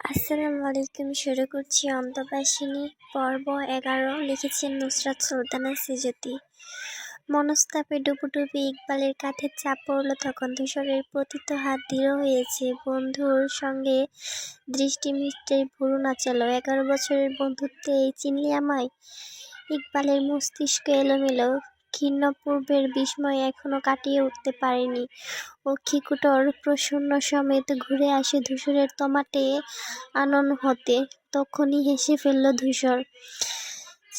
আসসালামু আলাইকুম। শুরু করছি অন্তবাসিনী পর্ব 11। লিখেছেন নুসরাত সুলতানা সিজতি। মনস্তাপে ডুবুডুবি ইকবালের কাঁধে চাপ পড়ল তখন। ধূসরের পতিত হাত দৃঢ় হয়েছে। বন্ধুর সঙ্গে দৃষ্টি মিষ্টের ভুরু নাচালো। 11 বছরের বন্ধুত্বে এই চিনলি আমায়? ইকবালের মস্তিষ্ক এলোমেলো। ক্ষীণ পূর্বের বিস্ময় এখনো কাটিয়ে উঠতে পারেনি। ও খিকুটর প্রসন্ন সমেত ঘুরে আসে ধূসরের তমাটে আনন হতে। তখনই হেসে ফেলল ধূসর।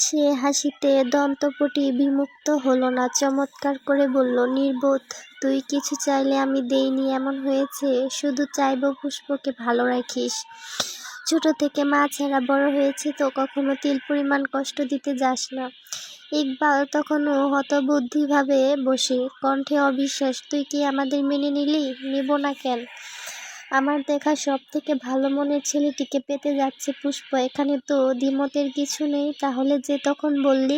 সে হাসিতে দন্তপটি বিমুক্ত হলো না। চমৎকার করে বলল, নির্বোধ, তুই কিছু চাইলে আমি দেইনি এমন হয়েছে? শুধু চাইব পুষ্পকে ভালো রাখিস। ছোট থেকে মা ছাড়া বড় হয়েছে তো, কখনো তিল পরিমাণ কষ্ট দিতে যাস না। ইকবাল তখনও হতবুদ্ধিভাবে বসে, কণ্ঠে অবিশ্বাস। তুই কি আমাদের মেনে নিলি? নেব না কেন? আমার দেখা সব থেকে ভালো মনের ছেলেটিকে পেতে যাচ্ছে পুষ্প। এখানে তো দ্বিমতের কিছু নেই। তাহলে যে তখন বললি?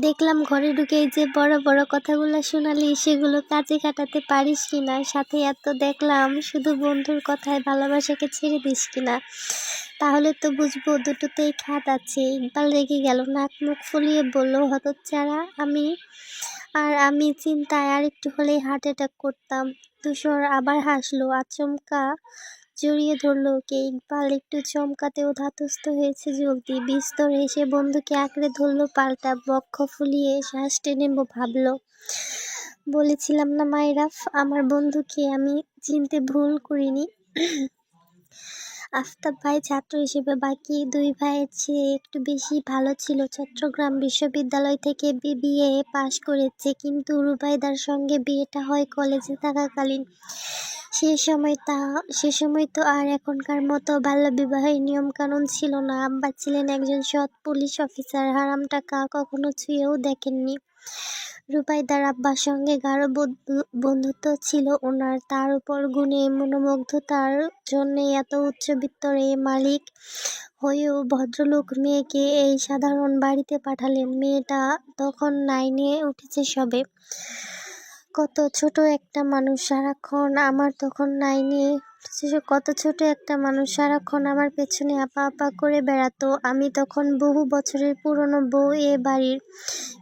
দেখলাম ঘরে ঢুকেই যে বড় বড় কথাগুলো শোনালি, সেগুলো কাজে খাটাতে পারিস কিনা। সাথে এত দেখলাম শুধু বন্ধুর কথায় ভালোবাসাকে ছেড়ে দিস কিনা। তাহলে তো বুঝবো দুটোতেই খাত আছে। ইকবাল রেগে গেল, নাক মুখ ফুলিয়ে বলল, হতচ্ছাড়া আমি চিন্তায় আর একটু হলেই হার্ট অ্যাটাক করতাম। ধূসর আবার হাসলো, আচমকা জড়িয়ে ধরল ওকে। ইকবাল একটু চমকাতেও ধাতস্থ হয়েছে জলদি। বিস্তর হেসে বন্ধুকে আঁকড়ে ধরল পাল্টা। বক্ষ ফুলিয়ে শ্বাস টেনে ভাবল, বলেছিলাম না মাইরাফ, আমার বন্ধুকে আমি চিনতে ভুল করিনি। আফতাব ভাই ছাত্র হিসেবে বাকি দুই ভাইয়ের চেয়ে একটু বেশি ভালো ছিল। চট্টগ্রাম বিশ্ববিদ্যালয় থেকে বিবিএ পাশ করেছে। কিন্তু রুবাইদার সঙ্গে বিয়েটা হয় কলেজে থাকাকালীন। সে সময় তো আর এখনকার মতো বাল্যবিবাহের নিয়মকানুন ছিল না। আব্বা ছিলেন একজন সৎ পুলিশ অফিসার। হারাম টাকা কখনো ছুঁয়েও দেখেননি। রুবাইদার আব্বার সঙ্গে গাঢ় বন্ধুত্ব ছিল ওনার। তার উপর গুণে মনোমুগ্ধতার জন্যে এত উচ্চবিত্তর মালিক হয়েও ভদ্রলোক মেয়েকে এই সাধারণ বাড়িতে পাঠালেন। মেয়েটা তখন 9-এ উঠেছে সবে। কত ছোট একটা মানুষ সারাক্ষণ আমার পেছনে আপা আপা করে বেড়াতো। আমি তখন বহু বছরের পুরনো বউ এ বাড়ির।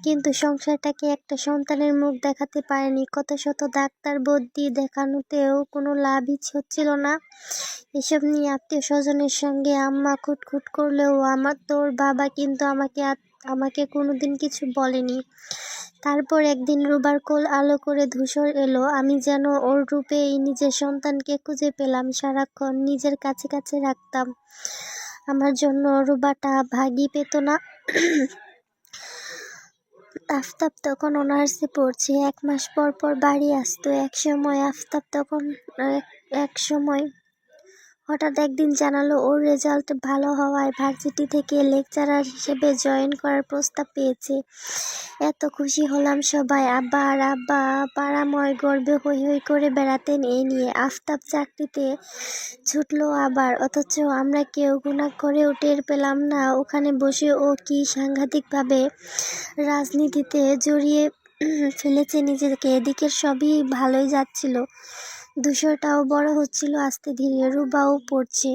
কিন্তু সংসারটাকে একটা সন্তানের মুখ দেখাতে পারেনি। কত শত ডাক্তার বদ্যি দেখানোতেও কোনো লাভই হচ্ছিল না। এসব নিয়ে আত্মীয় স্বজনের সঙ্গে আম্মা খুটখুট করলেও তোর বাবা কিন্তু আমাকে কোনোদিন কিছু বলেনি। তারপর একদিন রুবার কোল আলো করে ধূসর এলো। আমি যেন ওর রূপেই নিজের সন্তানকে খুঁজে পেলাম। সারাক্ষণ নিজের কাছে কাছে রাখতাম। আমার জন্য রুবাটা ভাগই পেত না। আফতাব তখন অনার্সে পড়ছে। 1 মাস পর পর বাড়ি আসতো। এক সময় হঠাৎ একদিন জানালো ওর রেজাল্ট ভালো হওয়ায় ভার্সিটি থেকে লেকচারার হিসেবে জয়েন করার প্রস্তাব পেয়েছে। এত খুশি হলাম সবাই। আব্বা পাড়াময় গর্বে হৈ হৈ করে বেড়াতেন এই নিয়ে। আফতাব চাকরিতে ছুটলো আবার, অথচ আমরা কেউ ঘুণাক্ষরেও টের পেলাম না। ওখানে বসে ও কি সাংঘাতিকভাবে রাজনীতিতে জড়িয়ে ফেলেছে নিজেকে। এদিকে সবই ভালোই যাচ্ছিল। ধূসরটাও বড় হচ্ছিল আস্তে ধীরে। রুবাও পড়ছে।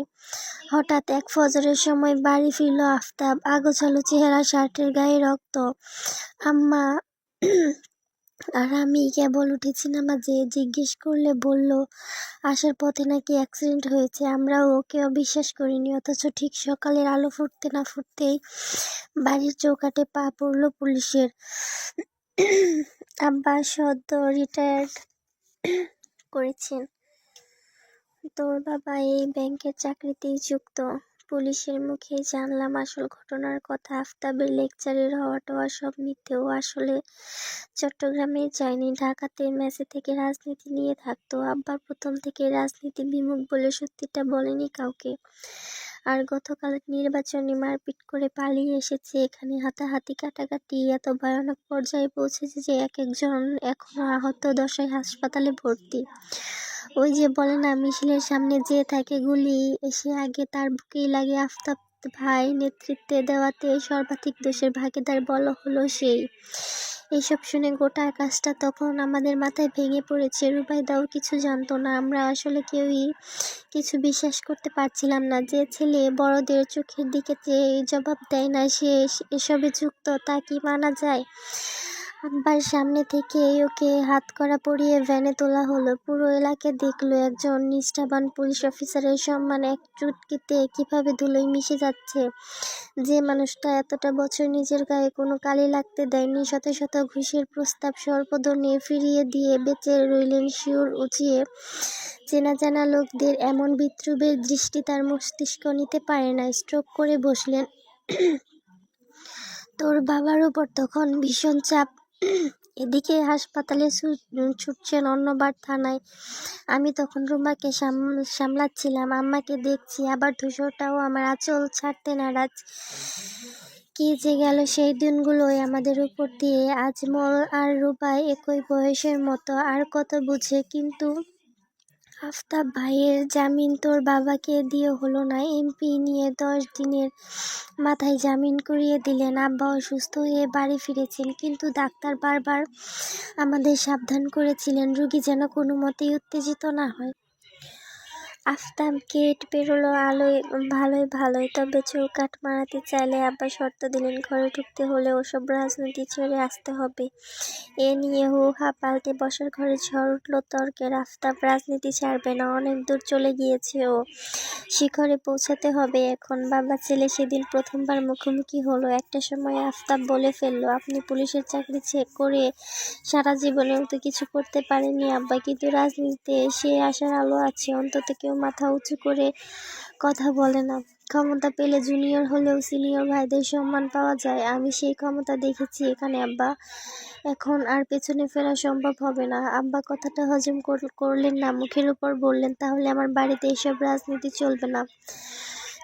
হঠাৎ এক ফজরের সময় বাড়ি ফিরল আফতাব। আগোছালো চেহারা, শার্টের গায়ে রক্ত। আম্মা আর আমি কেবল উঠেছি নামাজে। জিজ্ঞেস করলে বলল, আসার পথে নাকি অ্যাক্সিডেন্ট হয়েছে। আমরাও ওকে অবিশ্বাস করিনি। অথচ ঠিক সকালের আলো ফুটতে না ফুটতেই বাড়ির চৌকাঠে পা পড়ল পুলিশের। আব্বা সদ্য রিটায়ার্ড করেছেন। তোর বাবা এই ব্যাংকের চাকরিতেই যুক্ত। পুলিশের মুখে জানলাম আসল ঘটনার কথা। আফতাবের লেকচারের হওয়া সব মিথ্যে। ও আসলে চট্টগ্রামে যায়নি, ঢাকাতে মেসে থেকে রাজনীতি নিয়ে থাকতো। আব্বা প্রথম থেকে রাজনীতি বিমুখ বলে সত্যিটা বলেনি কাউকে। আর গতকাল নির্বাচনে মারপিট করে পালিয়ে এসেছে এখানে। হাতাহাতি কাটাকাটি এত ভয়ানক পর্যায়ে পৌঁছেছে যে একজন এখনো আহত দশায় হাসপাতালে ভর্তি। ওই যে বলে না, মিছিলের সামনে যে থাকে গুলি এসে আগে তার বুকেই লাগে। আফতাব ভাই নেতৃত্বে দেওয়াতে সর্বাধিক দোষের ভাগীদার বলা হলো সেই। এইসব শুনে গোটা আকাশটা তখন আমাদের মাথায় ভেঙে পড়েছে। রুবাইদাও কিছু জানতো না, আমরা আসলে কেউই কিছু বিশ্বাস করতে পারছিলাম না। যে ছেলে বড়দের চোখের দিকে চেয়ে জবাব দেয় না, সে এসবে যুক্ত, তা কি মানা যায়? আব্বার সামনে থেকেই ওকে হাতকড়া পরিয়ে ভ্যানে তোলা হলো। পুরো এলাকা দেখলো একজন নিষ্ঠাবান পুলিশ অফিসারের সম্মান এক চুটকিতে কিভাবে ধুলোয় মিশে যাচ্ছে। যে মানুষটা এতটা বছর নিজের গায়ে কোনো কালি লাগতে দেয়নি, শত শত ঘুষের প্রস্তাব সর্বদনে ফিরিয়ে দিয়ে বেঁচে রইলেন শিউর উঁচিয়ে। চেনা জানা লোকদের এমন বিদ্রূপের দৃষ্টি তার মস্তিষ্ক নিতে পারে না, স্ট্রোক করে বসলেন। তোর বাবার উপর তখন ভীষণ চাপ। এদিকে হাসপাতালে ছুটছেন, অন্যবার থানায়। আমি তখন রুমাকে সামলাচ্ছিলাম, আম্মাকে দেখছি, আবার ধূসরটাও আমার আঁচল ছাড়তে নারাজ। কি যে গেল সেই দিনগুলোই আমাদের উপর দিয়ে। আজমল আর রুবাই একই বয়সের মতো, আর কত বুঝে। কিন্তু আফতাব ভাইয়ের জামিন তোর বাবাকে দিয়ে হলো না। এমপি নিয়ে 10 দিনের মাথায় জামিন করিয়ে দিলেন। আব্বা অসুস্থ হয়ে বাড়ি ফিরেছেন, কিন্তু ডাক্তার বারবার আমাদের সাবধান করেছিলেন রোগী যেন কোনো মতেই উত্তেজিত না হয়। আফতাব গেট পেরোলো ভালোই, তবে চৌকাঠ মারাতে চাইলে আব্বা শর্ত দিলেন, ঘরে ঢুকতে হলে ওসব রাজনীতি ছেড়ে আসতে হবে। এ নিয়ে হু-হা পাল্টে বসার ঘরে ঝড় উঠল তর্কের। আফতাব রাজনীতি ছাড়বে না, অনেক দূর চলে গিয়েছে ও, শিখরে পৌঁছাতে হবে এখন। বাবা ছেলে সেদিন প্রথমবার মুখোমুখি হলো। একটা সময় আফতাব বলে ফেলল, আপনি পুলিশের চাকরি করে সারা জীবনেও তো কিছু করতে পারেননি আব্বা, কিন্তু রাজনীতিতে এসে আসার আলো আছে। অন্তত কেউ মাথা উঁচু করে কথা বলে না। ক্ষমতা পেলে জুনিয়র হলেও সিনিয়র ভাইদের সম্মান পাওয়া যায়। আমি সেই ক্ষমতা দেখেছি এখানে আব্বা, এখন আর পেছনে ফেরা সম্ভব হবে না। আব্বা কথাটা হজম করলেন না, মুখের উপর বললেন, তাহলে আমার বাড়িতে এসব রাজনীতি চলবে না,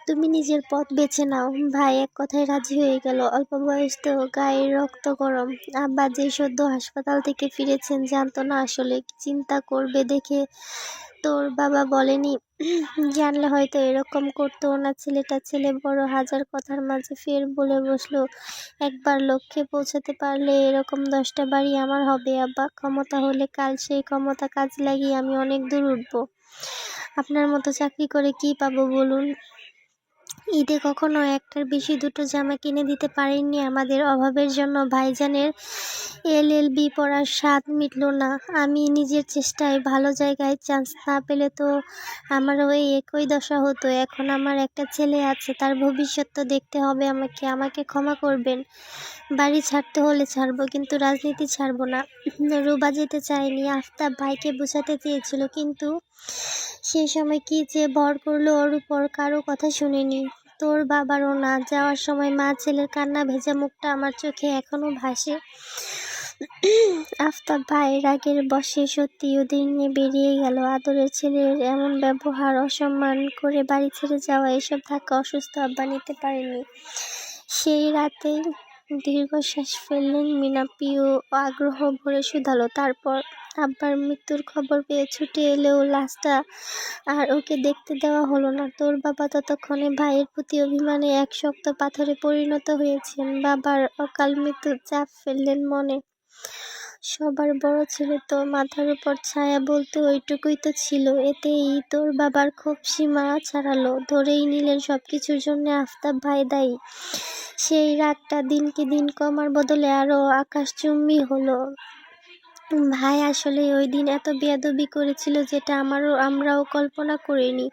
তুমি নিজের পথ বেছে নাও। ভাই এক কথায় রাজি হয়ে গেল। অল্প বয়স তো, গায়ের রক্ত গরম। আব্বা যে সদ্য হাসপাতাল থেকে ফিরেছেন, জানতো না আসলে চিন্তা করবে দেখে তোর বাবা বলেনি। জানলে হয়তো এরকম করতো না। ছেলে বড়, হাজার কথার মাঝে ফের বলে বসলো, একবার লক্ষ্যে পৌঁছাতে পারলে এরকম 10টা বাড়ি আমার হবে আব্বা। ক্ষমতা হলে কাল সেই ক্ষমতা কাজে লাগিয়ে আমি অনেক দূর উঠবো। আপনার মতো চাকরি করে কি পাবো বলুন? ঈদে কখনো একটার বেশি 2টো জামা কিনে দিতে পারেননি আমাদের। অভাবের জন্য ভাইজানের LLB পড়ার স্বাদ মিটল না। আমি নিজের চেষ্টায় ভালো জায়গায় চান্স না পেলে তো আমারও এই একই দশা হতো। এখন আমার একটা ছেলে আছে, তার ভবিষ্যৎ তো দেখতে হবে আমাকে ক্ষমা করবেন। বাড়ি ছাড়তে হলে ছাড়বো, কিন্তু রাজনীতি ছাড়বো না। রুবা যেতে চায়নি, আফতাব ভাইকে বোঝাতে চেয়েছিল, কিন্তু সেই সময় কি যে ভর করলো ওর উপর, কারো কথা শুনেনি, তোর বাবারও না। যাওয়ার সময় মা ছেলের কান্না ভেজা মুখটা আমার চোখে এখনো ভাসে। আফতাব ভাই রাগের বশে সত্যি ওদের নিয়ে বেরিয়ে গেল। আদরের ছেলের এমন ব্যবহার, অসম্মান করে বাড়ি ছেড়ে যাওয়া, এসব ধাক্কা অসুস্থ আব্বা নিতে পারেনি। সেই রাতেই দীর্ঘশ্বাস ফেললেন মিনা। পিউ আগ্রহ ভরে শুধালো, তারপর? আব্বার মৃত্যুর খবর পেয়ে ছুটে এলেও লাশটা আর ওকে দেখতে দেওয়া হলো না। তোর বাবা ততক্ষণে ভাইয়ের প্রতি অভিমানে এক শক্ত পাথরে পরিণত হয়েছেন। বাবার অকাল মৃত্যুর চাপ ফেললেন মনে। সবার বড় ছেলে তো, মাথার উপর ছায়া বলতে ওইটুকুই তো ছিল। এতেই তোর বাবার ক্ষোভ সীমা ছাড়ালো। ধরেই নিলেন সবকিছুর জন্য আফতাব ভাই দায়ী। সেই রাগটা দিনকে দিন কমার বদলে আরো আকাশচুম্বী হলো। ভাই আসলে ওই দিন এত বেয়াদবি করেছিল যেটা আমরাও কল্পনা করিনি,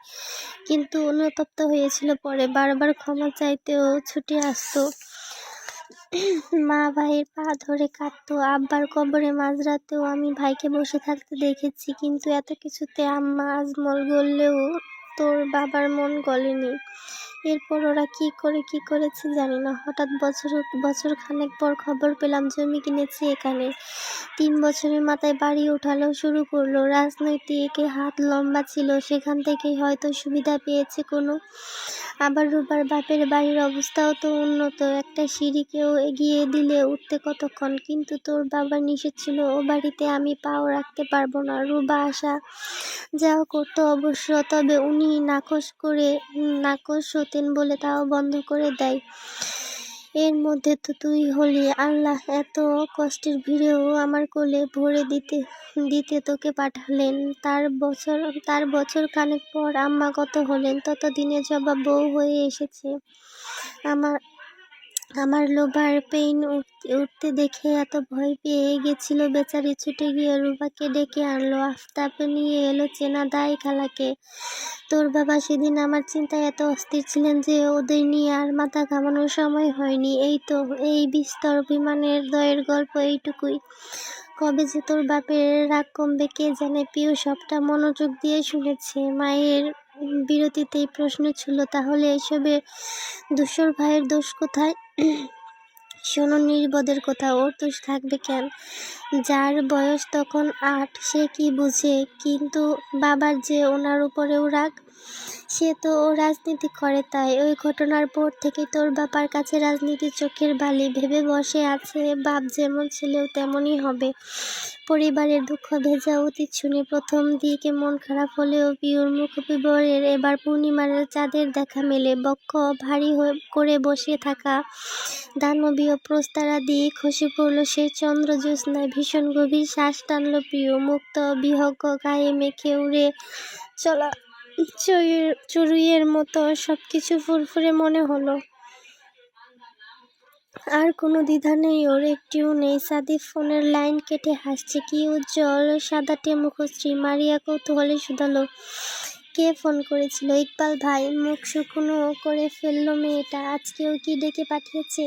কিন্তু অনুতপ্ত হয়েছিল পরে। বারবার ক্ষমা চাইতেও ছুটে আসতো। মা ভাইয়ের পা ধরে কাঁদতো। আব্বার কবরে মাঝরাতেও আমি ভাইকে বসে থাকতে দেখেছি, কিন্তু এত কিছুতে আম্মা আজমল গললেও তোর বাবার মন গলেনি। এরপর ওরা কি করেছে জানি না। হঠাৎ বছর খানেক পর খবর পেলাম জমি কিনেছে এখানে। 3 বছরের মাথায় বাড়ি উঠালো শুরু করলো। রাজনৈতিক হাত লম্বা ছিল, সেখান থেকেই হয়তো সুবিধা পেয়েছে কোনো। আবার রুবার বাপের বাড়ির অবস্থাও তো উন্নত, একটা সিঁড়ি কেউ এগিয়ে দিলে উঠতে কতক্ষণ। কিন্তু তোর বাবার নিষেধ ছিল, ও বাড়িতে আমি পাও রাখতে পারবো না। রুবা আসা যাও করতো অবশ্য, তবে উনি নাকচ সতেন বলে তাও বন্ধ করে দেয়। এর মধ্যে তো তুই হলি। আল্লাহ এত কষ্টের ভিড়েও আমার কোলে ভরে দিতে দিতে তোকে পাঠালেন। তার বছর খানেক পর আম্মা কত হলেন, ততদিনে জবা বউ হয়ে এসেছে। আমার আমার লোবার পেইন উঠতে দেখে এত ভয় পেয়ে গেছিল বেচারি, ছুটে গিয়ে রুবাকে ডেকে আনলো। আফতাব নিয়ে এলো চেনা দাই খালাকে। তোর বাবা সেদিন আমার চিন্তায় এত অস্থির ছিলেন যে ওদের নিয়ে আর মাথা ঘামানোর সময় হয়নি। এই তো এই বিস্তর অভিমানের দয়ের গল্প এইটুকুই। কবে যে তোর বাপের রাগ কমবে কে জানে। পিউ সবটা মনোযোগ দিয়ে শুনেছে। মায়ের বিরতিতেই প্রশ্ন ছিল, তাহলে এসবে ধূসর ভাইয়ের দোষ কোথায়? শোনো, নির্বোধের কথা, ওর দোষ থাকবে কেন? যার বয়স তখন 8 সে কি বুঝে? কিন্তু বাবার যে ওনার উপরেও রাগ, সে তো ও রাজনীতি করে তাই। ওই ঘটনার পর থেকে তোর বাবার কাছে রাজনীতি চোখের বালি ভেবে বসে আছে। বাপ যেমন ছেলেও তেমনই হবে। পরিবারের দুঃখ ভেজা অতীত শুনে প্রথম দিকে মন খারাপ হলেও পিওর মুখবিবরের এবার পূর্ণিমার চাঁদের দেখা মেলে। বক্ষ ভারী করে বসে থাকা দানবীয় প্রস্তারা দিয়ে খসে পড়ল সেই চন্দ্রজ্যোৎস্নায়। ভীষণ গভীর শ্বাস টানল প্রিয়। মুক্ত বিহগ্গ গায়ে মেখে উড়ে চলা চড়ুইয়ের মতো সবকিছু ফুরফুরে মনে হলো। আর কোনো দ্বিধা নেই ওর, একটিও নেই। সাদিফ ফোনের লাইন কেটে হাসছে। কি উজ্জ্বল সাদাটে মুখশ্রী। মারিয়া কৌতূহলে শুধালো, কে ফোন করেছিল? ইকবাল ভাই। মুখ শুকনো করে ফেললো মেয়েটা। আজকেও কি ডেকে পাঠিয়েছে?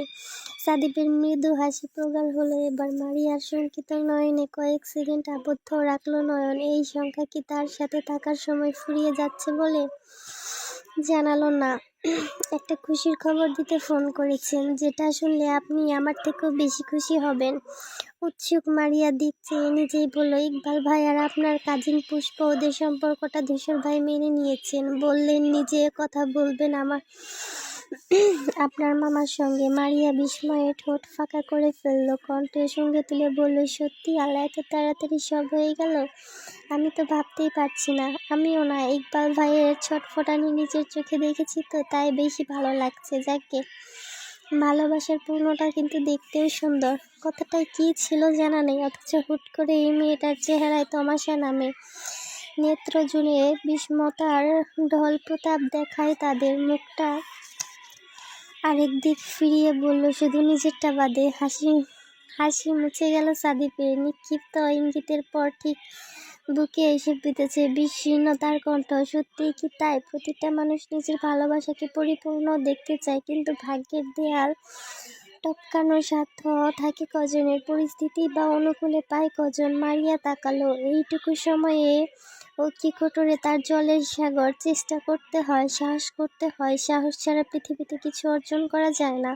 সাদিফের মৃদু হাসি প্রগাঢ় হলো এবার। মারিয়ার শঙ্কিত নয়নে কয়েক সেকেন্ড আবদ্ধ রাখলো নয়ন। এই সংখ্যা কি তার সাথে থাকার সময় ফুরিয়ে যাচ্ছে বলে? জানালো না। একটা খুশির খবর দিতে ফোন করেছেন, যেটা শুনলে আপনি আমার থেকেও বেশি খুশি হবেন। উৎসুক মারিয়া দিক চেয়ে নিজেই বলল, ইকবাল ভাই আর আপনার কাজিন পুষ্প, ওদের সম্পর্কটা ধূসর ভাই মেনে নিয়েছেন। বললেন নিজে কথা বলবেন আপনার মামার সঙ্গে। মারিয়া বিস্ময়ে ঠোঁট ফাঁকা করে ফেলল। কণ্ঠের সঙ্গে তুলে বলল, সত্যি? আল্লাহ, এত তাড়াতাড়ি সব হয়ে গেল? আমি তো ভাবতেই পারছি না। আমিও না। ইকবাল ভাইয়ের ছটফটানি নিজের চোখে দেখেছি তো, তাই বেশি ভালো লাগছে। যাকে ভালোবাসার পূর্ণটা কিন্তু দেখতেও সুন্দর। কথাটায় কি ছিল জানা নেই, অথচ হুট করে এই মেয়েটার চেহারায় তমাশা নামে। নেত্র জুড়ে বিস্মতার ঢল প্রতাপ দেখায় তাদের। মুখটা আরেক দিক ফিরিয়ে বলল, শুধু নিজেরটা বাদে। হাসি মুছে গেল সাদিফের। নিক্ষিপ্ত ইঙ্গিতের পর ঠিক বুকে এসে বিঁধেছে বিস্তীর্ণতার কণ্ঠ। সত্যিই কি তাই? প্রতিটা মানুষ নিজের ভালোবাসাকে পরিপূর্ণ দেখতে চায়, কিন্তু ভাগ্যের দেয়াল টপকানোর সাধ্য থাকে কজনের? পরিস্থিতি বা অনুকূলে পায় কজন? মারিয়া তাকালো। এইটুকু সময়ে ও কি কোটরে তার জলের সাগর। চেষ্টা করতে হয়, সাহস করতে হয়। সাহস ছাড়া পৃথিবীতে কিছু অর্জন করা যায় না।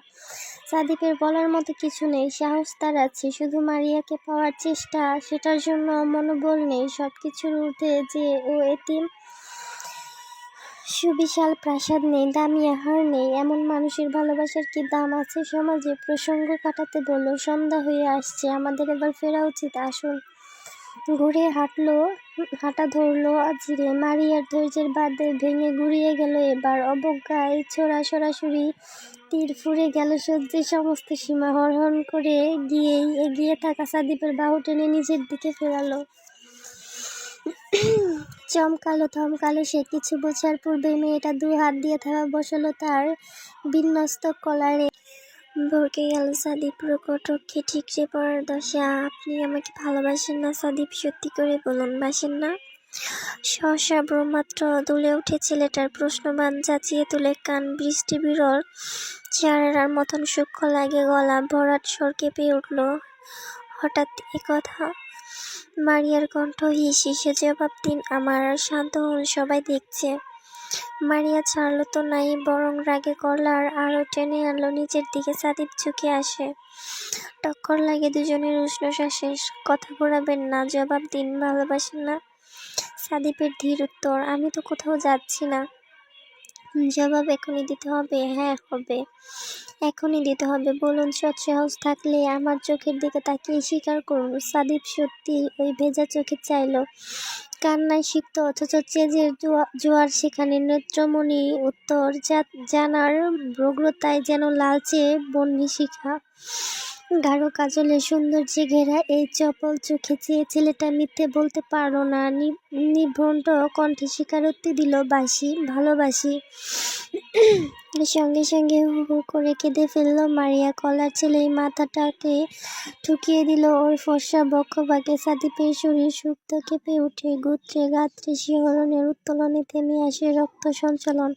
সাদিফের বলার মতো কিছু নেই। সাহস তার আছে, শুধু মারিয়াকে পাওয়ার চেষ্টা। সেটার জন্য মনোবল নেই। সবকিছুর ঊর্ধ্বে যে ও এতিম। সুবিশাল প্রাসাদ নেই, দামি আহার নেই। এমন মানুষের ভালোবাসার কি দাম আছে সমাজে? প্রসঙ্গ কাটাতে বলল, সন্ধ্যা হয়ে আসছে, আমাদের এবার ফেরা উচিত। আসুন। ঘুরে হাঁটা ধরলো আজিরে। মারিয়ার ধৈর্যের বাঁধ ভেঙে গুড়িয়ে গেল এবার। অবজ্ঞায় ছোড়া সরাসরি তীর ফুঁড়ে গেল সহ্যের সমস্ত সীমা। হরহর করে এগিয়ে থাকা সাদিফের বাহু টেনে নিজের দিকে ফেরালো। থমকালো সে। কিছু বোঝার পূর্বে মেয়েটা 2 হাত দিয়ে থাবা বসালো তার বিন্যস্ত কলারে। ভরকে গেল সাদিফ। প্রকটকে ঠিকরে পড়ার দশা। আপনি আমাকে ভালোবাসেন না সাদিফ? সত্যি করে বলুন, বাসেন না? সহসা ব্রহ্মাত্র দুলে উঠে ছেলেটার। প্রশ্নবাণ যাচিয়ে তুলে কান। বৃষ্টি বিরল চেহারার মতন সূক্ষ্ম লাগে গলা। ভরাট স্বর কেঁপে উঠল। হঠাৎ এ কথা? মারিয়ার কণ্ঠ হিসে। জবাব দিন আমার, আর শান্ত হন, সবাই দেখছে। মারিয়া ছাড়ল তো নাই, বরং রাগে কলার আরো টেনে আনলো নিজের দিকে। সাদিফ ঝুঁকে আসে। টক্কর লাগে দুজনের উষ্ণ শ্বাসে। কথা ঘোরাবেন না, জবাব দিন, ভালোবাসেন না? সাদিফের ধীর উত্তর, আমি তো কোথাও যাচ্ছি না। জবাব এখনই দিতে হবে? হ্যাঁ, হবে, এখনই দিতে হবে। বলুন। সৎসাহস থাকলে আমার চোখের দিকে তাকিয়ে স্বীকার করুন। সাদিফ সত্যি ওই ভেজা চোখে চাইল। কান্নায় সিক্ত অথচ চেজের জোয়ার সেখানে নেত্রমণি উত্তর জানার ব্যগ্রতায় যেন লালচে বহ্নি শিখা। গাঢ় কাজলের সৌন্দর্যে ঘেরা এই চপল চোখে চেয়ে ছেলেটা মিথ্যে বলতে পারল না। নিভ্রন্ত কণ্ঠে স্বীকারোক্তি দিল, ভালোবাসি। সঙ্গে সঙ্গে হু হু করে কেঁদে ফেলল মারিয়া। কলার ছেলেই মাথাটাকে ঠুকিয়ে দিল ওর ফর্সা বক্ষভাগে। সাদিপের শরীর সুপ্ত কেঁপে উঠে, গুত্রে গাত্রে শিহরণের উত্তোলনে থেমে আসে রক্ত সঞ্চালন।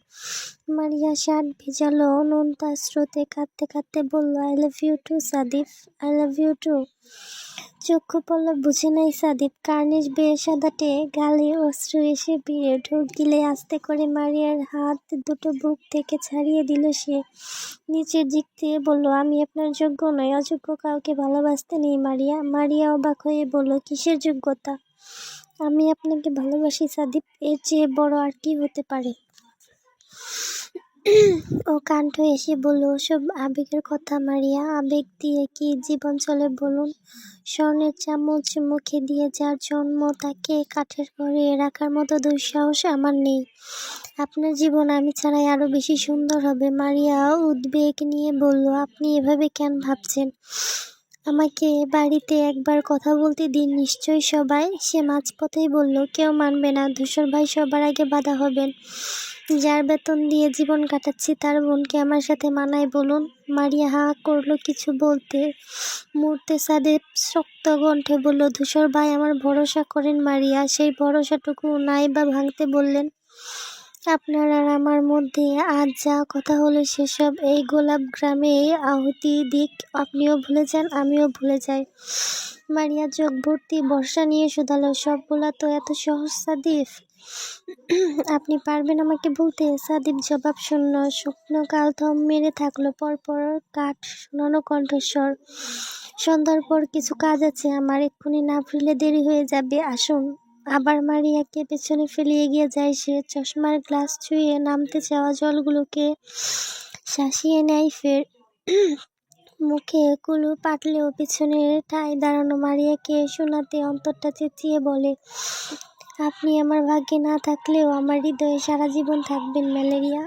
মারিয়া শার্ট ভেজালো নোনতা স্রোতে কাঁদতে কাঁদতে বলল, I love you too Sadip, I love you too. চক্ষু পল্লব বুঝে নাই সাদিপ। কার্নিশ বেয়ে সাদাটে গালে অশ্রু এসে ভিড়ে ঢোক গিলে আস্তে করে মারিয়ার হাত দুটো বুক থেকে ছাড়িয়ে দিল সে। নিচের দিক দিয়ে বলল, আমি আপনার যোগ্য নই, অযোগ্য কাউকে ভালোবাসতে নেই মারিয়া। মারিয়া অবাক হয়ে বলল, কিসের যোগ্যতা? আমি আপনাকে ভালোবাসি সাদিপ, এর চেয়ে বড় আর কি হতে পারে? ও কাণ্ঠ এসে বলল, ওসব আবেগের কথা মারিয়া, আবেগ দিয়ে কি জীবন চলে বলুন? স্বর্ণের চামচ মুখে দিয়ে যার জন্ম, তাকে কাঠের ঘরে রাখার মতো দুঃসাহস আমার নেই। আপনার জীবন আমি ছাড়াই আরো বেশি সুন্দর হবে। মারিয়া উদ্বেগ নিয়ে বলল, আপনি এভাবে কেন ভাবছেন? আমাকে বাড়িতে একবার কথা বলতে দিন নিশ্চয়ই সবাই। সে মাঝপথেই বলল, কেউ মানবে না, ধূসর ভাই সবার আগে বাধা হবেন। যার বেতন দিয়ে জীবন কাটাচ্ছি তার বোনকে আমার সাথে মানায় বলুন? মারিয়া হা করলো কিছু বলতে। মুহূর্তে সাদিপ শক্ত কণ্ঠে বলল, ধূসর ভাই আমার ভরসা করেন মারিয়া। সেই ভরসাটুকু নাই বা ভাঙতে বললেন? আপনার আর আমার মধ্যে আজ যা কথা হলো সেসব এই গোলাপ গ্রামে আহুতি দিক, আপনিও ভুলে যান, আমিও ভুলে যাই। মারিয়া চোখ ভর্তি বর্ষা নিয়ে শুধালো, সব বলা তো এত সহজ সাদিপ? আপনি পারবেন আমাকে বলতে? সাদিপ জবাব শূন্য। শুকনোকাল থম মেরে থাকলো। পরপর কাঠ শোনানো কণ্ঠস্বর, সন্ধ্যার পর কিছু কাজ আছে আমার, এক্ষুনি না ফিরলে দেরি হয়ে যাবে, আসুন। আবার মারিয়াকে পেছনে ফেলে এগিয়ে যায় সে। চশমার গ্লাস ছুঁয়ে নামতে চাওয়া জলগুলোকে শাসিয়ে নেয় ফের। মুখে কুলু পাটলেও পিছনে ঠায় দাঁড়ানো মারিয়াকে শোনাতে অন্তরটা চেঁচিয়ে বলে, আপনি আমার ভাগ্যে না থাকলেও আমার হৃদয়ে সারা জীবন থাকবেন ম্যালেরিয়া।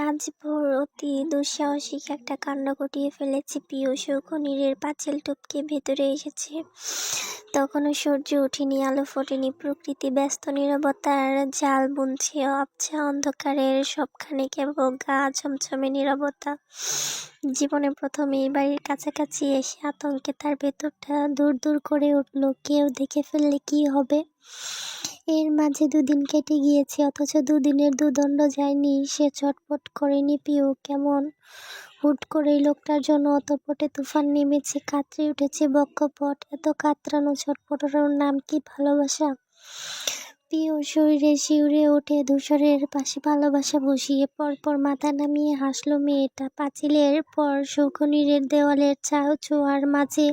আজ ভোর অতি দুঃসাহসিক একটা কাণ্ড ঘটিয়ে ফেলেছে পিউ। শৌখিনীরের পাঁচিল টপকে ভেতরে এসেছে। তখনও সূর্য ওঠেনি, আলো ফোটেনি, প্রকৃতি ব্যস্ত নীরবতার জাল বুনছে। আবছা অন্ধকারের সবখানে কেবল গা ছমছমে নীরবতা। জীবনে প্রথম এই বাড়ির কাছাকাছি এসে আতঙ্কে তার ভেতরটা দূর দূর করে উঠল। কেউ দেখে ফেললে কি হবে? এর মাঝে দুদিন কেটে গিয়েছে, অথচ দুদিনের দুদণ্ড যায়নি। সে ছটফট করেনি পিউ। কেমন হুট করেই লোকটার জন্য অতপটে তুফান নেমেছে, কাতরে উঠেছে বক্ষপট। এত কাতরানো ছটফটানোর নাম কি ভালোবাসা? পিউ শরীরে শিউরে ওঠে ধূসরের পাশে ভালোবাসা বসিয়ে। পরপর মাথা নামিয়ে হাসল মেয়েটা। পাঁচিলের পর শৌখিনীরের দেওয়ালের ছোঁয়ার মাঝে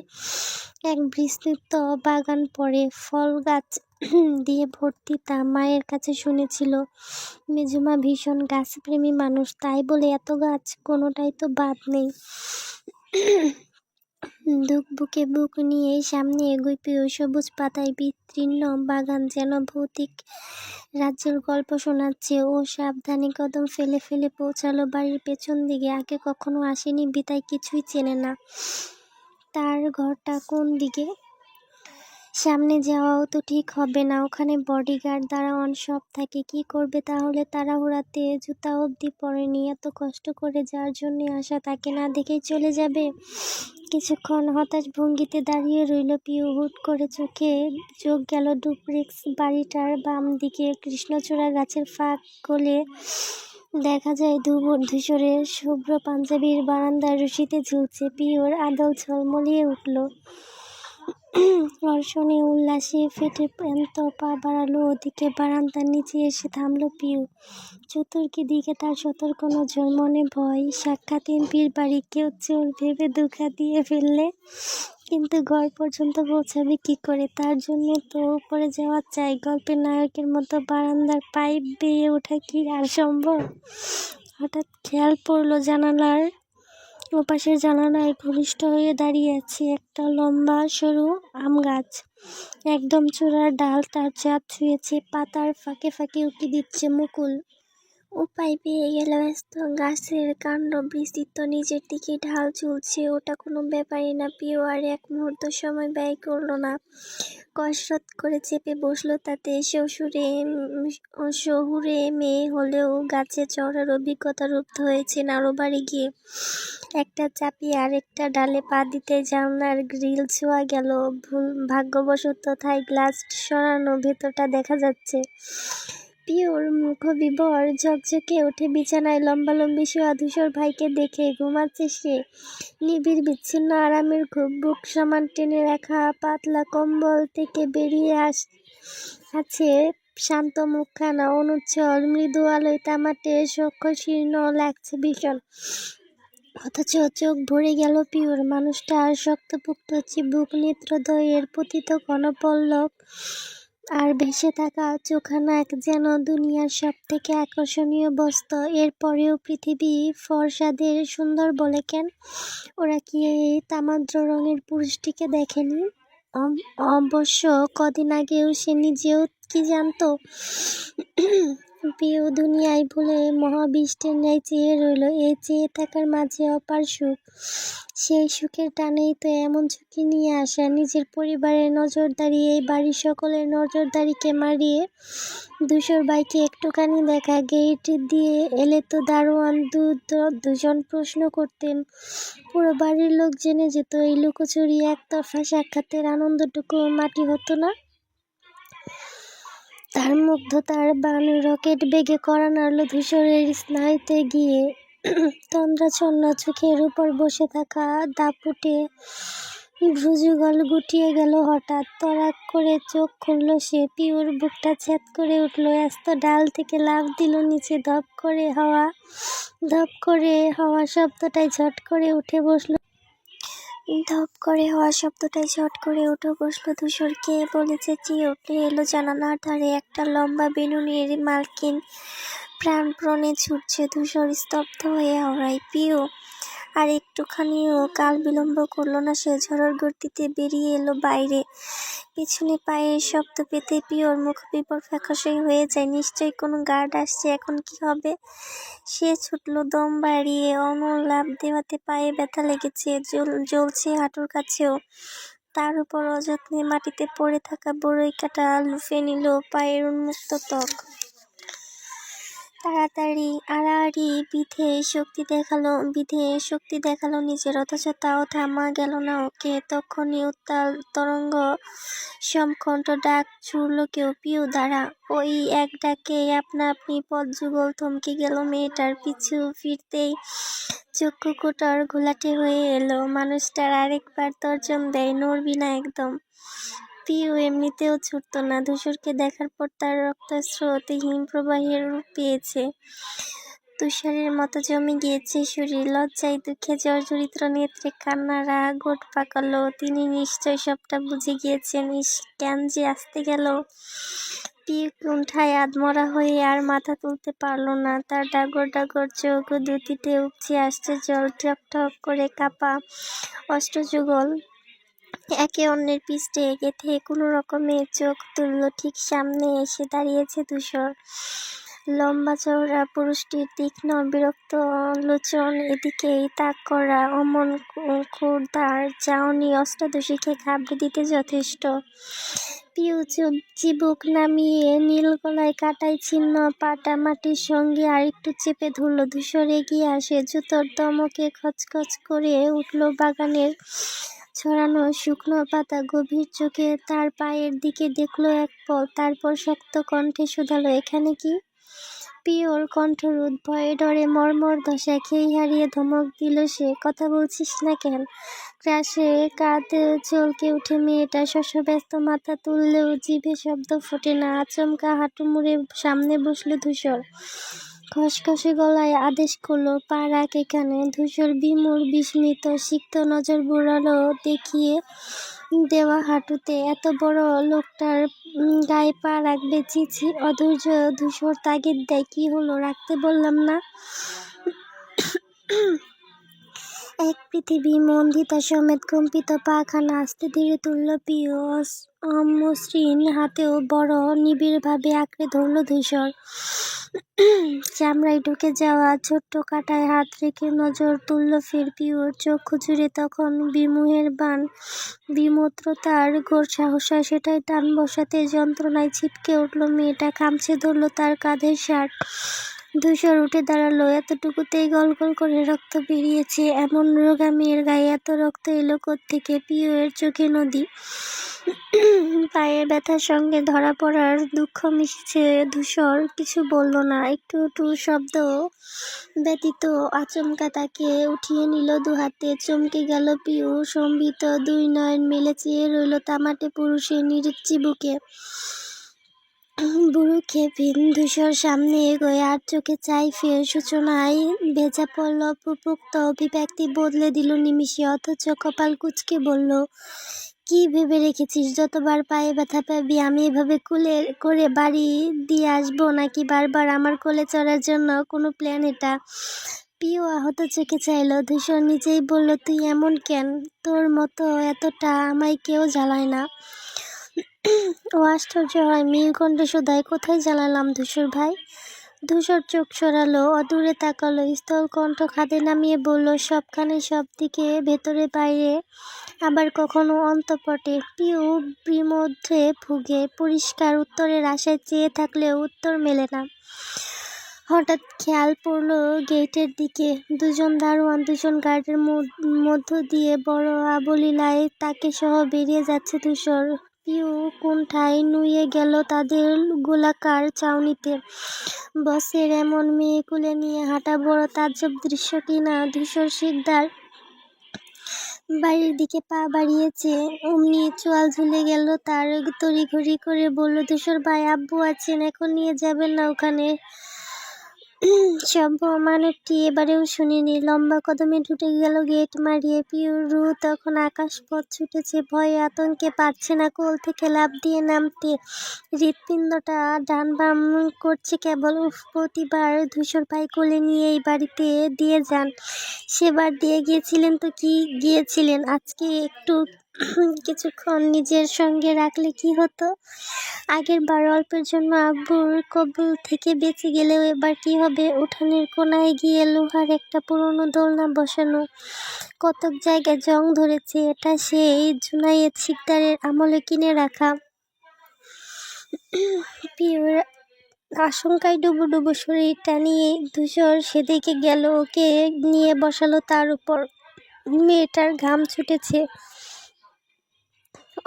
এক বিস্তৃত বাগান পড়ে, ফল গাছ দিয়ে ভর্তি। তা মায়ের কাছে শুনেছিল। মেজুমা ভীষণ গাছপ্রেমী মানুষ, তাই বলে এত গাছ, কোনোটাই তো বাদ নেই। বুকে বুক নিয়ে সামনে এগোয় পিউ। সবুজ পাতায় বিস্তীর্ণ বাগান যেন ভৌতিক রাজ্যের গল্প শোনাচ্ছে। ও সাবধানে কদম ফেলে ফেলে পৌঁছালো বাড়ির পেছন দিকে। আগে কখনো আসেনি বিতাই কিছুই চেনে না। তার ঘরটা কোন দিকে? সামনে যাওয়াও তো ঠিক হবে না, ওখানে বডিগার্ড দারোয়ান সব থাকে। কি করবে তাহলে? তাড়াহুড়াতে জুতা অবধি পরেনি। এত কষ্ট করে যার জন্যে আসা, তাকে না দেখেই চলে যাবে? কিছুক্ষণ হতাশ ভঙ্গিতে দাঁড়িয়ে রইল পিউ। হুট করে চোখ গেল ডুপ্লেক্স বাড়িটার বাম দিকে। কৃষ্ণচূড়া গাছের ফাঁক গলে দেখা যায় ধূসরের শুভ্র পাঞ্জাবির বারান্দার রশিতে ঝুলছে। পিউর আদল ঝলমলিয়ে উঠল। অর্শনে উল্লাসে ফেটে প্রান্ত পা বাড়ালো ওদিকে। বারান্দার নিচে এসে থামল পিউ। চতুর্কি দিকে তার সতর্ক নজর। মনে ভয়, সাক্ষাৎ এমপির বাড়ি, কেউ চোর ভেবে ধোঁকা দিয়ে ফেললে। কিন্তু ঘর পর্যন্ত পৌঁছাবে কি করে? তার জন্য তো উপরে যাওয়া চাই। গল্পের নায়কের মতো বারান্দার পাইপ বেয়ে ওঠা কি আর সম্ভব? হঠাৎ খেয়াল পড়ল জানালার ওপাশের জানালায় ঘনিষ্ঠ হয়ে দাঁড়িয়ে আছে একটা লম্বা সরু আম গাছ। একদম চূড়ার ডাল তার ছাদ ছুঁয়েছে, পাতার ফাঁকে ফাঁকে উঁকি দিচ্ছে মুকুল। উপায় পেয়ে গেল ব্যস্ত। গাছের কাণ্ড বিস্তৃত, নিজের দিকে ঢাল ঝুলছে। ওটা কোনো ব্যাপারই না। পিও আর এক মুহূর্ত সময় ব্যয় করলো না, কসরত করে চেপে বসলো তাতে। শহুরে মেয়ে হলেও গাছে চড়ার অভিজ্ঞতা রপ্ত হয়েছে নাড়ুবাড়ি গিয়ে। একটা চাপিয়ে আরেকটা ডালে পা দিতে জানলার গ্রিল ছোঁয়া গেল। ভাগ্যবশত থাই গ্লাস সরানো, ভেতরটা দেখা যাচ্ছে। পিওর মুখবিবর ঝকঝকে ওঠে বিছানায় লম্বালম্বি শোয়া ধূসর ভাইকে দেখে। ঘুমাচ্ছে সে, নিবিড় বিচ্ছিন্ন আরামের ঘুম। বুক সমান টেনে রাখা পাতলা কম্বল থেকে বেরিয়ে আছে শান্ত মুখখানা, অনুচ্ছল মৃদু আলোয় তামাটে সক্ষশীর্ণ লাগছে ভীষণ। অথচ চোখ ভরে গেল পিওর। মানুষটার শক্তপুক্ত চিবুক, নেত্রদ্বয়ের পতিত ঘনপল্লব আর ভেসে থাকা চোখানা এক যেন দুনিয়ার সব থেকে আকর্ষণীয় বস্তু। এরপরেও পৃথিবী ফর্সাদের সুন্দর বলে কেন? ওরা কি এই তামাদ্র রঙের পুরুষটিকে দেখেনি? অবশ্য কদিন আগেও সে নিজেও কি জানত? পিও দুনিয়ায় ভুলে মহাবিষ্টের ন্যায় চেয়ে রইল। এই চেয়ে থাকার মাঝে অপার সুখ। সেই সুখের টানেই তো এমন ঝুঁকি নিয়ে আসা, নিজের পরিবারের নজরদারি, এই বাড়ির সকলের নজরদারিকে মারিয়ে। ধূসর ভাইকে একটুখানি দেখা, গেট দিয়ে এলে তো দারোয়ান দুজন প্রশ্ন করতেন, পুরো বাড়ির লোক জেনে যেত। এই লুকোচুরি একতরফা সাক্ষাতের আনন্দটুকু মাটি হতো না? তার মুগ্ধতার বান রকেট বেগে কড়া নাড়ল ধূসরের স্নায়ুতে গিয়ে। তন্দ্রাচ্ছন্ন চোখের উপর বসে থাকা দাপুটে ভ্রুযুগল গুটিয়ে গেল হঠাৎ। তড়াক করে চোখ খুলল সে। পিওর বুকটা ছ্যাদ করে উঠল। আস্ত ডাল থেকে লাফ দিল নিচে। ধপ করে হওয়া শব্দটাই ঝট করে উঠে বসল ধূসর। কে বলেছে? চেয়ে উঠে এলো জানালার ধারে। একটা লম্বা বেনুনির মালকিন প্রাণপণে ছুটছে। ধূসর স্তব্ধ হয়ে হাওড়ায়। পিও আর একটুখানিও কাল বিলম্ব করল না সে। ঝড়ের গতিতে বেরিয়ে এলো বাইরে। পিছনে পায়ের শব্দ পেতে পিওর মুখবিবর ফ্যাকাশে হয়ে যায়। নিশ্চয়ই কোনো গার্ড আসছে। এখন কি হবে? সে ছুটল দম বাড়িয়ে। অনল লাফ দেওয়াতে পায়ে ব্যথা লেগেছে, জ্বলছে হাঁটুর কাছেও। তার উপর অযত্নে মাটিতে পড়ে থাকা বড়ই কাটা লুফে নিল পায়ের উন্মুক্ত ত্বক। তাড়াতাড়ি আড়াআড়ি বিধে শক্তি দেখালো নিজের, অথচ তাও থামা গেল না ওকে। তখনই উত্তাল তরঙ্গ সমকণ্ঠ ডাক ছুড়ল কেউ, পিউ দাঁড়া! ওই এক ডাকে আপনা আপনি পথযুগল থমকে গেল মেয়েটার। পিছু ফিরতেই চক্ষুকুটর ঘোলাটে হয়ে এলো। মানুষটার আরেকবার তর্জন দেয়, নড়বি না একদম। পিউ এমনিতেও ছুটত না। ধূসরকে দেখার পর তার রক্তস্রোত হিমপ্রবাহের রূপ পেয়েছে। তুষারের মতো জমে গিয়েছে শরীর। লজ্জায় দুঃখে জর্জরিত নেত্রে কান্নারা গোট পাকাল। তিনি নিশ্চয় সবটা বুঝে গিয়েছেন। ইস, কেন যে আসতে গেল! পিউ কুণ্ঠায় আধমরা হয়ে আর মাথা তুলতে পারল না। তার ডাগর ডাগর চোখ দুটিতে উপচে আসছে জল। ঠক ঠক করে কাঁপা অষ্টযুগল একে অন্যের পৃষ্ঠে গেঁথে কোনো রকমে চোখ তুলল। ঠিক সামনে এসে দাঁড়িয়েছে ধূসর। লম্বা চওড়া পুরুষটির তীক্ষ্ণ বিরক্ত লোচন এদিকেই তাক করা। অমন ক্ষুরধার চাহনি অষ্টাদশীকে ঘাবড়ে দিতে যথেষ্ট। পিউ চিবুক নামিয়ে নীল গলায় কাটায় ছিন্ন পাটা মাটির সঙ্গে আরেকটু চেপে ধরল। ধূসর এগিয়ে আসে। জুতোর দমকে খচখচ করে উঠল বাগানের ছড়ানো শুকনো পাতা। গভীর চোখে তার পায়ের দিকে দেখল এক পল, তারপর শক্ত কণ্ঠে শুধালো, এখানে কি? পিওর কণ্ঠরোধ, ভয়ে ডরে মর্মর দশা। খেই হারিয়ে ধমক দিল সে, কথা বলছিস না কেন? ক্রাশে কাঁধ চলকে উঠে মেয়েটা। শশব্যস্ত মাথা তুললেও জিভে শব্দ ফোটে না। আচমকা হাঁটু মুড়ে সামনে বসল ধূসর। খসখসে গলায় আদেশ করল, পা রাখ এখানে। ধূসর বিমূঢ় বিস্মিত সিক্ত নজর বোড়ালো দেখিয়ে দেওয়া হাঁটুতে। এত বড় লোকটার গায়ে পা রাখবে? ছি ছি! অধৈর্য ধূসর তাগিদ দেয়, কি হলো? রাখতে বললাম না? এক পৃথিবী মন্দিতা সমেত কম্পিত পাখানা আস্তে ধীরে তুলল পিউ। অমসৃণ হাতেও বড় নিবিড়ভাবে আঁকড়ে ধরল ধূসর। চামড়ায় ঢুকে যাওয়া ছোট্ট কাঁটায় হাত রেখে নজর তুলল ফের পিউর চক্ষু জুড়ে তখন বিমোহের বাণ। বিমূর্ততার ঘোর সাহস, সেটাই টান বসাতে যন্ত্রণায় ছিটকে উঠল মেয়েটা, খামচে ধরল তার কাঁধের শার্ট। ধূসর উঠে দাঁড়ালো। এতটুকুতেই গলগল করে রক্ত বেরিয়েছে। এমন রোগা মেয়ের গায়ে এত রক্ত এলো কোত্থেকে? পিউয়ের চোখে নদী। পায়ের ব্যথার সঙ্গে ধরা পড়ার দুঃখ মিশেছে। ধূসর কিছু বলল না, একটু একটু শব্দ ব্যতীত। আচমকা তাকে উঠিয়ে নিল দুহাতে। চমকে গেল পিউ। সম্বিত দুই নয়ন মেলে চেয়ে রইল তামাটে পুরুষের নিরেট চিবুকে। বুড়ো ভিন ধূসর সামনে এগোয় আর চোখে চাই ফের। সূচনায় ভেজা পল্লব উপুক্ত অভিব্যক্তি বদলে দিল নিমিষে, অথচ কপাল কুঁচকে বলল, কি ভেবে রেখেছিস যতবার পায়ে ব্যথা পাবি আমি এভাবে কোলে করে বাড়ি দিয়ে আসবো, নাকি বারবার আমার কোলে চড়ার জন্য কোনো প্ল্যান এটা? পিউ আহত চোখে চাইল। ধূসর নিজেই বলল, তুই এমন কেন? তোর মতো এতটা আমায় কেউ জ্বালায় না। ও আশ্চর্য হয়, মেরুকণ্ঠে শোধায়, কোথায় জ্বালালাম ধূসর ভাই? ধূসর চোখ সরালো, অদূরে তাকালো, স্থল কণ্ঠ খাদে নামিয়ে বলল, সবখানে, সব দিকে, ভেতরে বাইরে, আবার কখনো অন্তঃপটে। পিউ বিমধ্যে ভুগে। পরিষ্কার উত্তরের আশায় চেয়ে থাকলেও উত্তর মেলে না। হঠাৎ খেয়াল পড়ল গেটের দিকে। দুজন দারোয়ান, দুজন গার্ডের মধ্য দিয়ে বড় আবলীলায় তাকে সহ বেরিয়ে যাচ্ছে ধূসর। পিউ কোণঠায় নুয়ে গেল তাদের গোলাকার চাউনিতে। বসের এমন মেয়ে কোলে নিয়ে হাঁটা বড় তাজ্জব দৃশ্য কিনা। ধূসর শিকদার বাড়ির দিকে পা বাড়িয়েছে, অমনি চোয়াল ঝুলে গেল তার। তড়িঘড়ি করে বলল, ধূসর ভাই, আব্বু আছেন, এখন নিয়ে যাবেন না ওখানে? সভ্য মানবটি এবারেও শুনিনি। লম্বা কদমে ঢুকে গেল গেট মারিয়ে। পিউর রুহ তখন আকাশপথ ছুটেছে, ভয়ে আতঙ্কে পারছে না কোল থেকে লাফ দিয়ে নামতে। হৃৎপিণ্ডটা ডান বাম করছে কেবল। উফ, প্রতিবার ধূসর ভাই কোলে নিয়ে এই বাড়িতে দিয়ে যান। সেবার দিয়ে গিয়েছিলেন তো কি গিয়েছিলেন, আজকে একটু কিছুক্ষণ নিজের সঙ্গে রাখলে কি হতো? আগের বার অল্পের জন্য আব্বুর কবল থেকে বেঁচে গেলেও এবার কি হবে? উঠানের কোনায় গিয়ে লোহার একটা পুরনো দোলনা বসানো, কতক জায়গায় জং ধরেছে। এটা সেই জুনায়েদ শিকদারের আমলে কিনে রাখা। পিওর আশঙ্কায় ডুবো ডুবো শরীর টানিয়ে ধূসর সেদিকে গেল, ওকে নিয়ে বসালো তার উপর। মেয়েটার ঘাম ছুটেছে।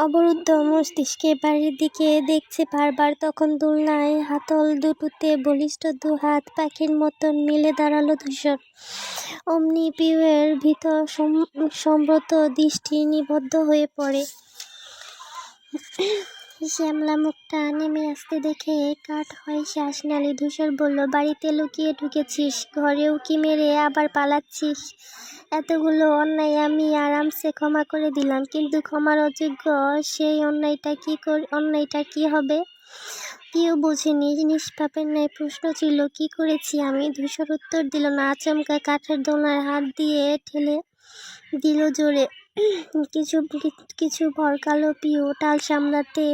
অবরুদ্ধ মস্তিষ্কে বাড়ির দিকে দেখছে বারবার। তখন দোলনায় হাতল দুটোতে বলিষ্ঠ দুহাত পাখির মতন মেলে দাঁড়ালো ধূসর। অমনি পিউয়ের ভীত সম্ভ্রত দৃষ্টি নিবদ্ধ হয়ে পড়ে। শ্যামলা মুখটা নেমে আসতে দেখে কাঠ হয় শ্বাসনালী। ধূসর বলল, বাড়িতে লুকিয়ে ঢুকেছিস, ঘরে উকি মেরে আবার পালাচ্ছিস। এতগুলো অন্যায় আমি আরামসে ক্ষমা করে দিলাম, কিন্তু ক্ষমার অযোগ্য সেই অন্যায়টা কি হবে? পিউ বুঝেনি। নিষ্পাপের ন্যায় প্রশ্ন ছিল, কি করেছি আমি? ধূসর উত্তর দিল না। আচমকা কাঠের দোলনায় হাত দিয়ে ঠেলে দিল জোরে। কিছু ভরকালো পিউ টাল সামলাতে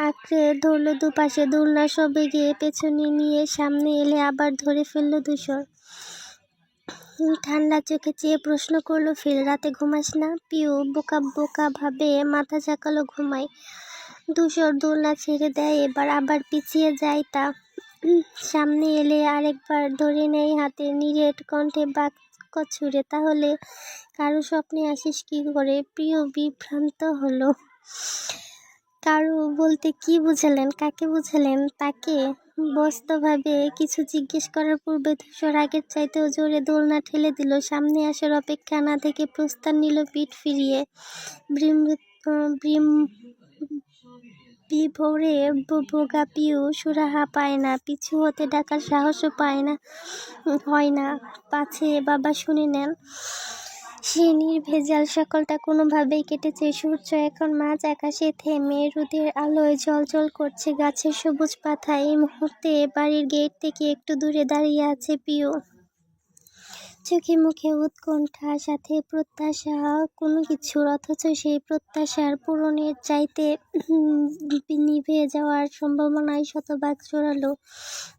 আঁকড়ে ধরল দুপাশে। দোলনা সবেগে পেছনে নিয়ে সামনে এলে আবার ধরে ফেলল ধূসর। ঠান্ডা চোখে চেয়ে প্রশ্ন করলো ফের, রাতে ঘুমাস না? পিউ বোকা বোকা ভাবে মাথা ঝাঁকালো, ঘুমাই। ধূসর দোলনা ছেড়ে দেয় এবার, আবার পিছিয়ে যায় তা। সামনে এলে আরেকবার ধরে নেয় হাতে, নিরেট কণ্ঠে বাক্য ছুড়ে, তাহলে কারো স্বপ্নে আসিস কি করে? প্রিয় বিভ্রান্ত হলো। কারু বলতে কি বুঝালেন? কাকে বুঝালেন? তাকে? বস্তভাবে কিছু জিজ্ঞেস করার পূর্বে ধূসর আগের চাইতেও জোরে দোলনা ঠেলে দিল। সামনে আসার অপেক্ষা না থেকে প্রস্থান নিল পিঠ ফিরিয়ে। বিভোরে ভোগা পিউ সুরাহা পায় না, পিছু হতে ডাকার সাহসও হয় না, পাছে বাবা শুনে নেন। সে নির্ভেজাল সকালটা কোনোভাবেই কেটেছে। সূর্য এখন মাঝ আকাশে থেমে রোদের আলোয় ঝলঝল করছে গাছের সবুজ পাতায়। এই মুহূর্তে বাড়ির গেট থেকে একটু দূরে দাঁড়িয়ে আছে পিউ। চোখে মুখে উৎকণ্ঠা, সাথে প্রত্যাশা কোনো কিছুর, অথচ সেই প্রত্যাশার পূরণের চাইতে নিভে যাওয়ার সম্ভাবনাই শতভাগ জোরালো।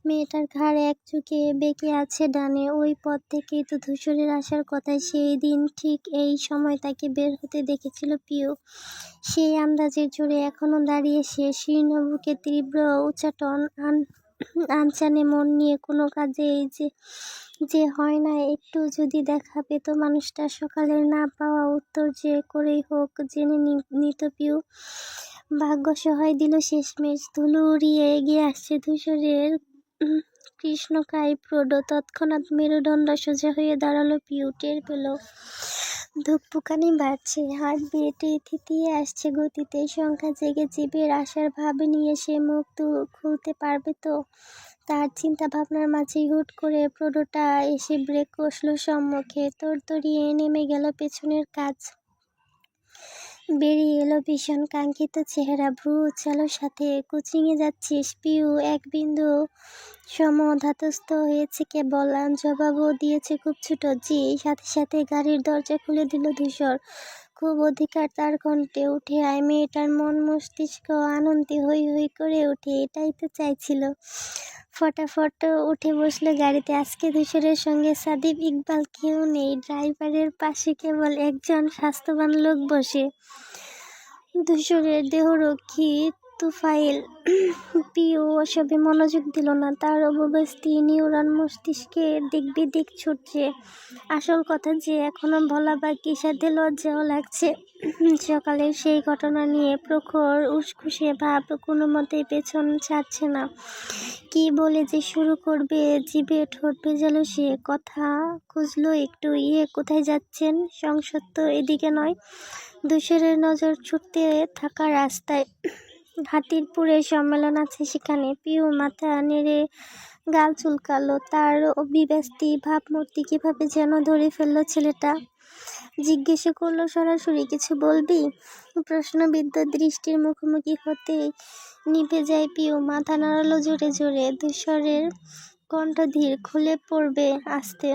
মেয়েটার ঘাড় এক চোখে বেঁকে আছে ডানে। ওই পথ থেকেই তো ধূসরের আসার কথা। সেই দিন ঠিক এই সময় তাকে বের হতে দেখেছিল পিউ। সেই আন্দাজের জোরে এখনো দাঁড়িয়ে সে, শীর্ণ বুকে তীব্র উচ্চাটন, আনচানে মন নিয়ে কোনো কাজে এই যে হয় না। একটু যদি দেখা পেত মানুষটা, সকালের না পাওয়া উত্তর যে করেই হোক জেনে নিত পিউ। ভাগ্য সহায় দিল শেষমেশ। ধুলো উড়িয়ে এগিয়ে আসছে ধূসরের কৃষ্ণকায় প্রৌঢ়। তৎক্ষণাৎ মেরুদণ্ড সোজা হয়ে দাঁড়ালো পিউ। টের পেল ধুকপুকানি বাড়ছে, হার্টবিট থিতিয়ে আসছে গতিতে। শঙ্কা জেগে জিভের আশার ভাব নিয়ে সে মুখ খুলতে পারবে তো। তার চিন্তা ভাবনার মাঝেই হুট করে প্রৌঢ়টা এসে ব্রেক কষল সম্মুখে। তড়িয়ে নেমে গেল পেছনের কাজ। বেরিয়ে এলো ভীষণ কাঙ্ক্ষিত চেহারা। ভ্রু উচ্চালো সাথে। কোচিংয়ে যাচ্ছিস? পিউ এক বিন্দু ধাতস্থ হয়েছে কেবল, জবাবও দিয়েছে খুব ছোট, জি। সাথে সাথে গাড়ির দরজা খুলে দিল ধূসর। খুব অধিকার তার কণ্ঠে। উঠে আয়। মেয়েটার মন মস্তিষ্ক আনন্দে হৈ হৈ করে ওঠে। এটাই তো চাইছিল। ফটাফট উঠে বসলো গাড়িতে। আজকে ধূসরের সঙ্গে সাদিব, ইকবাল কেউ নেই। ড্রাইভারের পাশে কেবল একজন স্বাস্থ্যবান লোক বসে, ধূসরের দেহরক্ষী তুফাইল। পিউ ওসবে মনোযোগ দিল না। তার অব্যবস্থি নিউরন মস্তিষ্কে দিক বিদিক ছুটছে। আসল কথা যে এখনো বলা বাকি, সাথে লজ্জাও লাগছে। সকালের সেই ঘটনা নিয়ে প্রখর উসখুসে ভাব কোনো মতেই পেছন ছাড়ছে না। কি বলে যে শুরু করবে, জিভে ঠোঁট ভেজালো সে। কথা খুঁজলো একটু। কোথায় যাচ্ছেন? সংসদ তো এদিকে নয়। ধূসরের নজর ছুটতে থাকা রাস্তায়। হাতিরপুরে সম্মেলন আছে সেখানে। পিউ মাথা নেড়ে গাল চুলকালো। তার অভিব্যক্তি ভাবমূর্তি কিভাবে যেন ধরে ফেললো ছেলেটা। জিজ্ঞেস করলো সরাসরি, কিছু বলবি? প্রশ্নবিদ্ধ দৃষ্টির মুখোমুখি হতেই নিভে যায় পিউ। মাথা নাড়ালো জোরে জোরে। ধূসরের কণ্ঠ ধীর, খুলে পড়বে আস্তে।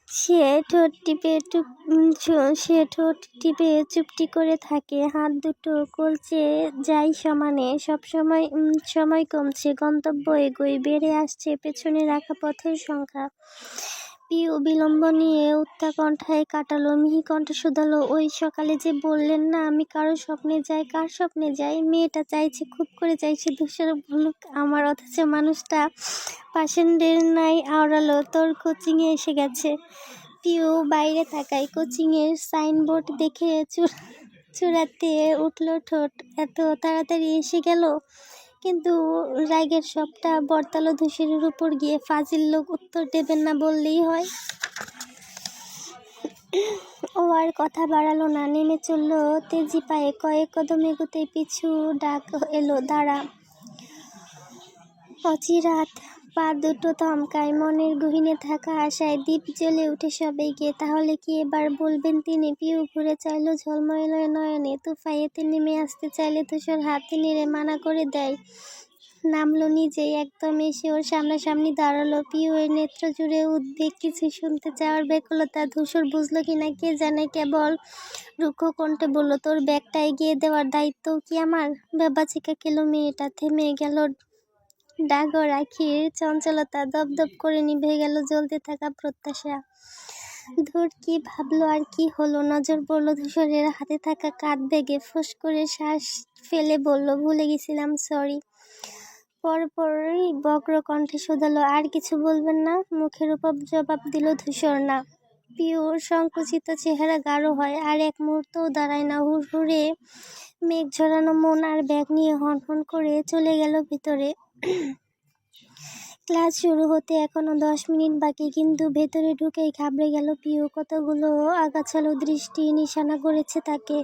সে ঠোঁট টিপে চুপটি করে থাকে। হাত দুটো কলচে যায় সমানে। সময় কমছে। গন্তব্য এগোয়। বেড়ে আসছে পেছনে রাখা পথের সংখ্যা। পিউ বিলম্ব নিয়ে উত্তাকণ্ঠায় কাটালো। মিহি কণ্ঠ শুধালো, ওই সকালে যে বললেন না আমি কারো স্বপ্নে যাই? কার স্বপ্নে যাই? মেয়েটা চাইছে, খুব করে চাইছে ধূসর বলুক আমার, অথচ মানুষটা পাষাণ্ডের ন্যায় আওড়ালো, তোর কোচিংয়ে এসে গেছে। পিউ বাইরে তাকায়। কোচিংয়ের সাইনবোর্ড দেখে চূড়াতে উঠল ঠোঁট। এত তাড়াতাড়ি এসে গেল? কিন্তু রাগের সবটা বর্তালো ধূসরের উপর গিয়ে। ফাজিল লোক, উত্তর দেবেন না বললেই হয়। ও আর কথা বাড়ালো না। নেমে চলল তেজি পায়ে। কয়েক কদম এগোতেই পিছু ডাক এলো, দাঁড়া। অচিরাত পা দুটো থমকায়। মনের গহীনে থাকা আশায় দ্বীপ জ্বলে উঠে সবাইকে। তাহলে কি এবার বলবেন তিনি? পিউ ঘুরে চাইল ঝলমলে নয়নে। তুফাইতে নেমে আসতে চাইলে ধূসর হাত নেড়ে মানা করে দেয়। নামলো নিজেই। একদম এসে ওর সামনাসামনি দাঁড়ালো। পিউ এর নেত্র জুড়ে উদ্বেগ, কিছু শুনতে চাওয়ার ব্যাকুলতা। ধূসর বুঝলো কিনা কে জানে, কেবল রুক্ষ কণ্ঠে বলল, তোর ব্যাগটা এগিয়ে দেওয়ার দায়িত্বও কি আমার? ভ্যাবাচিকা খেলো মেয়েটা। থেমে গেল ডাগর আখির চঞ্চলতা। দপদপ করে নিভে গেল জ্বলতে থাকা প্রত্যাশা। ধুর, কি ভাবলো আর কি হলো? নজর পড়ল ধূসরের হাতে থাকা কাঁধ ব্যাগে। ফোঁস করে শ্বাস ফেলে বলল, ভুলে গেছিলাম, সরি। পরপরই বক্র কণ্ঠে শুধালো, আর কিছু বলবেন না? মুখের উপর জবাব দিল ধূসর, না। পিউর সংকুচিত চেহারা গাঢ় হয়। আর এক মুহূর্তও দাঁড়ায় না। হুড়হুড়ে মেঘ ঝরানো মন আর ব্যাগ নিয়ে হনহন করে চলে গেল ভিতরে। ক্লাস শুরু হতে এখনো 10 মিনিট বাকি। কিন্তু ভেতরে ঢুকেই ঘাবড়ে গেল পিউ। কতগুলো আগাছালো দৃষ্টি নিশানা করেছে তাকে।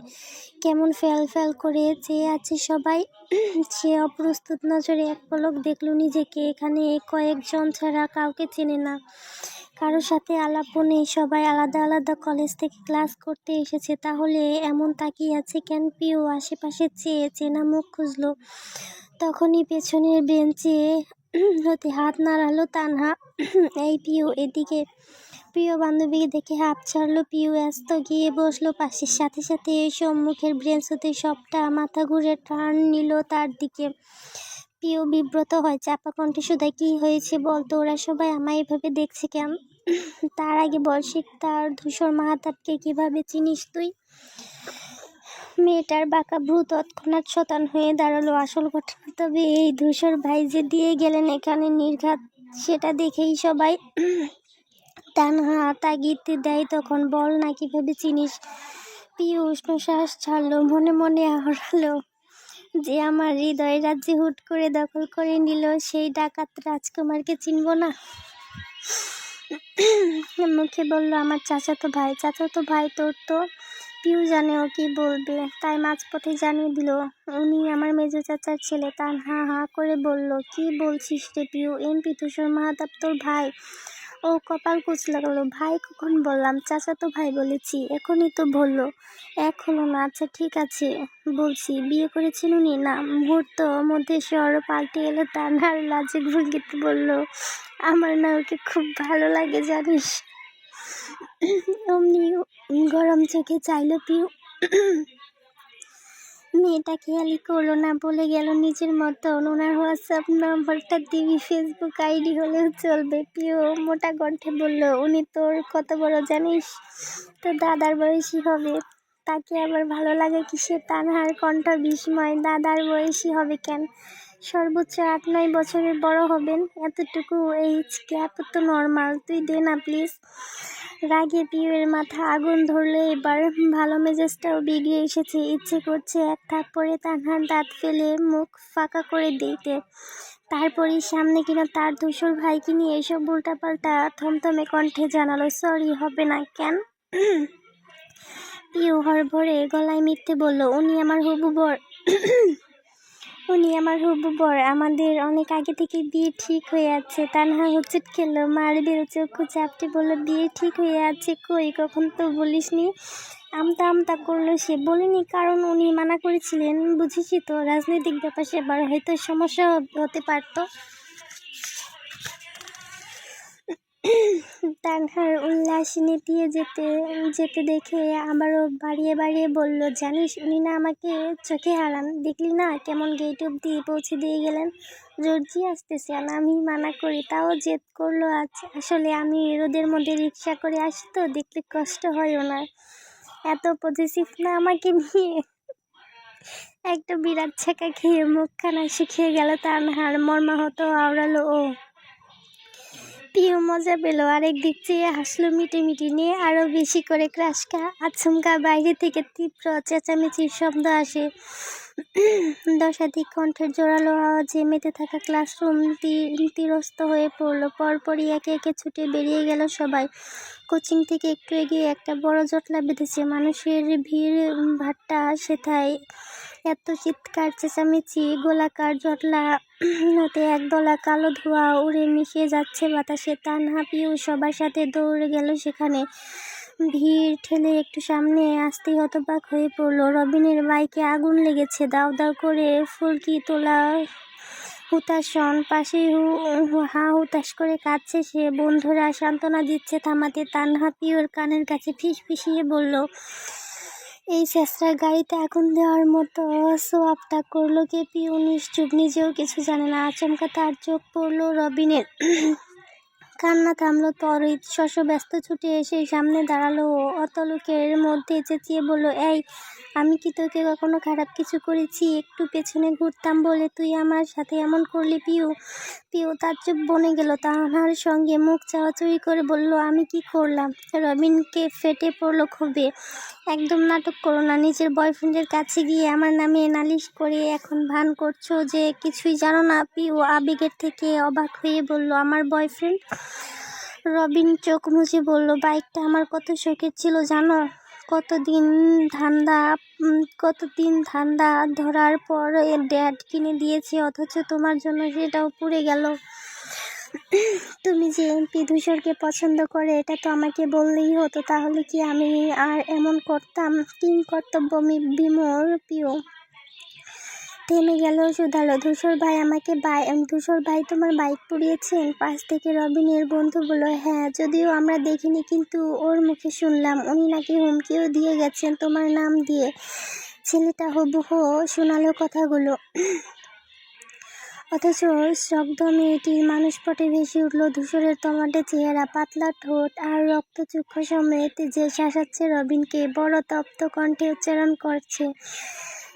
কেমন ফ্যাল ফ্যাল করে চেয়ে আছে সবাই। সে অপ্রস্তুত নজরে এক পলক দেখল নিজেকে। এখানে কয়েকজন ছাড়া কাউকে চেনে না। কারো সাথে আলাপও নেই। সবাই আলাদা আলাদা কলেজ থেকে ক্লাস করতে এসেছে। তাহলে এমন তাকিয়ে আছে কেন? পিউ আশেপাশে চেয়ে চেনা মুখ খুঁজল। তখনই পেছনের বেঞ্চে হতে হাত নাড়ালো তানহা। এই পিউ এদিকে। প্রিয় বান্ধবীকে দেখে হাঁপ ছাড়লো পিউ, ব্যস্ত গিয়ে বসলো পাশে। সাথে সাথে সম্মুখের ব্রেঞ্চ হতে সবটা মাথা ঘুরে টার্ন নিল তার দিকে। পিউ বিব্রত হয়, চাপা কণ্ঠে শুধায়, কি হয়েছে বলতো, ওরা সবাই আমায় এভাবে দেখছে কেন? তার আগে বল, তার ধূসর মাহাতাবকে কিভাবে চিনিস তুই? মেয়েটার বাঁকা ভ্রু তৎক্ষণাৎ শতান হয়ে দাঁড়ালো। আসল ঘটনা তবে এই, ধূসর ভাই যে দিয়ে গেলেন এখানে নির্ঘাত, সেটা দেখেই সবাই তানহা তাগিদ দেয় তখন। বল না কিভাবে চিনিস? পিউ উষ্ণ শ্বাস ছাড়লো, মনে মনে আওড়ালো, যে আমার হৃদয় রাজ্যে হুট করে দখল করে নিল সেই ডাকাত রাজকুমারকে চিনব না? মুখে বলল, আমার চাচাতো ভাই। চাচাতো ভাই তোর? তো পিউ জানে ও কি বলবে, তাই মাঝপথে জানিয়ে দিল, উনি আমার মেজো চাচার ছেলে। তানহা হা করে বলল, কি বলছিস রে পিউ? এমপি ধূসর মাহাতাব তোর ভাই? ও কপাল কুঁচলে গেল। ভাই কখন বললাম, চাচাতো ভাই বলেছি। এখনই তো বললো এক হলো না। আচ্ছা ঠিক আছে বলছি, বিয়ে করেছেন উনি? না। মুহূর্ত মধ্যে স্বর পাল্টে এলো। তানহার লাজে ভঙ্গিতে বলল, আমার না ওকে খুব ভালো লাগে জানিস। অমনি গরম চোখে চাইলো পিউ। মেয়েটা খেয়ালি করলো না, বলে গেল নিজের মতন, ওনার হোয়াটসঅ্যাপ নম্বরটা দিবি, ফেসবুক আইডি হলেও চলবে। পিও মোটা কণ্ঠে বলল, উনি তোর কত বড় জানিস? তোর দাদার বয়সী হবে। তাকে আবার ভালো লাগে কিসে? তানহার কণ্ঠ বিস্ময়। দাদার বয়সী হবে কেন? সর্বোচ্চ 8-9 বছরের বড় হবেন। এতটুকু এইজ গ্যাপ তো নর্মাল। তুই দে না প্লিজ। রাগে পিউয়ের মাথা আগুন ধরলে এবার। ভালো মেজাজটাও বিগড়ে এসেছে। ইচ্ছে করছে এক থাপ্পড়ে তানহার দাঁত ফেলে মুখ ফাঁকা করে দিতে। তারপরই সামনে কিনা তার ধূসর ভাইকে নিয়ে এসব উল্টাপাল্টা থমথমে কণ্ঠে জানালো, সরি হবে না। কেন? পিউ হড়বড়ে গলায় মিথ্যে বলল, উনি আমার হবু বর। উনি আমার হবু বর। আমাদের অনেক আগে থেকে বিয়ে ঠিক হয়ে আছে। তানহা হুচট খেলো, মার বেরো চক্ষু চাপটে বলল, বিয়ে ঠিক হয়ে আছে? কই, কখন তো বলিসনি। আমতা আমতা করলো সে। বলিনি কারণ উনি মানা করেছিলেন। বুঝেছি তো, রাজনৈতিক ব্যাপার সেবার হয়তো সমস্যা হতে পারতো। তানহার উল্লাস নেতিয়ে যেতে যেতে দেখে আবারও বাড়িয়ে বাড়িয়ে বলল, জানিস উনি না আমাকে চোখে হারান। দেখলি না কেমন গেট অব্দি পৌঁছে দিয়ে গেলেন। জর্জি আসতেছে আর আমি মানা করি, তাও জেদ করলো। আসলে আমি রোদের মধ্যে রিক্সা করে আসি তো, দেখলে কষ্ট হয় ওনার। এত পজিটিভ না আমাকে নিয়ে। একটা বিরাট ছেঁকা খেয়ে মুখখানা শুকিয়ে গেল তানহার। মর্মাহত আওড়ালো ও। পিউ মজা পেল, আরেক দিক চেয়ে হাসলো মিটিমিটি নিয়ে আরো বেশি করে। ক্রাশকা আচমকা বাইরে থেকে তীব্র চেঁচামেচির শব্দ আসে। দশাধিক কণ্ঠের জোরালো আওয়াজে মেতে থাকা ক্লাসরুম তীরস্থ হয়ে পড়লো। পরপরই একে একে ছুটে বেরিয়ে গেল সবাই। কোচিং থেকে একটু এগিয়ে একটা বড় জটলা বেঁধেছে। মানুষের ভিড় ভাট্টা সেথায়। এত চিৎকার চেঁচামেচি। গোলাকার জটলা হতে একদলা কালো ধোঁয়া উড়ে মিশে যাচ্ছে বাতাসে। তানহা পিউ সবার সাথে দৌড়ে গেল সেখানে। ভিড় ঠেলে একটু সামনে আসতেই হতবাক হয়ে পড়লো। রবিনের বাইকে আগুন লেগেছে। দাউ দাউ করে ফুলকি তোলা হুতাশন। পাশে হা হুতাশ করে কাঁদছে সে। বন্ধুরা সান্ত্বনা দিচ্ছে থামাতে। তানহা পিউর কানের কাছে ফিসফিসিয়ে বলল, এই শেষরা গাড়িতে আগুন দেওয়ার মতো সোয়াবটা করলো কে? পিউ নিশ্চুপ, নিজেও কিছু জানে না। আচমকা তার চোখ পড়লো রবিনের। কান্না থামলো তরিত। শশব্যস্ত ছুটে এসে সামনে দাঁড়ালো ও। অত লোকের মধ্যে চেঁচিয়ে বলল, এই, আমি কি তোকে কখনো খারাপ কিছু করেছি? একটু পেছনে ঘুরতাম বলে তুই আমার সাথে এমন করলি? পিউ পিউ তাজ্জব বনে গেল। তানহার সঙ্গে মুখ চাওয়াচুরি করে বলল, আমি কি করলাম? রবিনকে ফেটে পড়লো ক্ষোভে। একদম নাটক করো না। নিজের বয়ফ্রেন্ডের কাছে গিয়ে আমার নামে নালিশ করে এখন ভান করছো যে কিছুই জানো না। পিউ আবেগের থেকে অবাক হয়ে বলল, আমার বয়ফ্রেন্ড? রবিন চোখ মুছে বলল, বাইকটা আমার কত শখের ছিল জানো? কতদিন ধান্দা ধরার পর ড্যাড কিনে দিয়েছে, অথচ তোমার জন্য সেটাও পুড়ে গেল। তুমি যে এমপি ধূসরকে পছন্দ করে এটা তো আমাকে বললেই হতো, তাহলে কি আমি আর এমন করতাম? কিং কর্তব্য বিমূঢ় পিউ। থেমে গেল, শুধালো, ধূসর ভাই তোমার বাইক পুড়িয়েছেন? পাশ থেকে রবিনের বন্ধু বলল, হ্যাঁ, যদিও আমরা দেখিনি, কিন্তু ওর মুখে শুনলাম উনি নাকি হুমকিও দিয়ে গেছেন তোমার নাম দিয়ে। ছেলেটা হুবহু শোনালো কথাগুলো, অথচ স্তব্ধ মেয়েটির মানুষপটে ভেসে উঠল ধূসরের তমাটে চেহারা, পাতলা ঠোঁট আর রক্তচক্ষু সমেত যে শাসাচ্ছে রবিনকে, বড় তপ্ত কণ্ঠে উচ্চারণ করছে,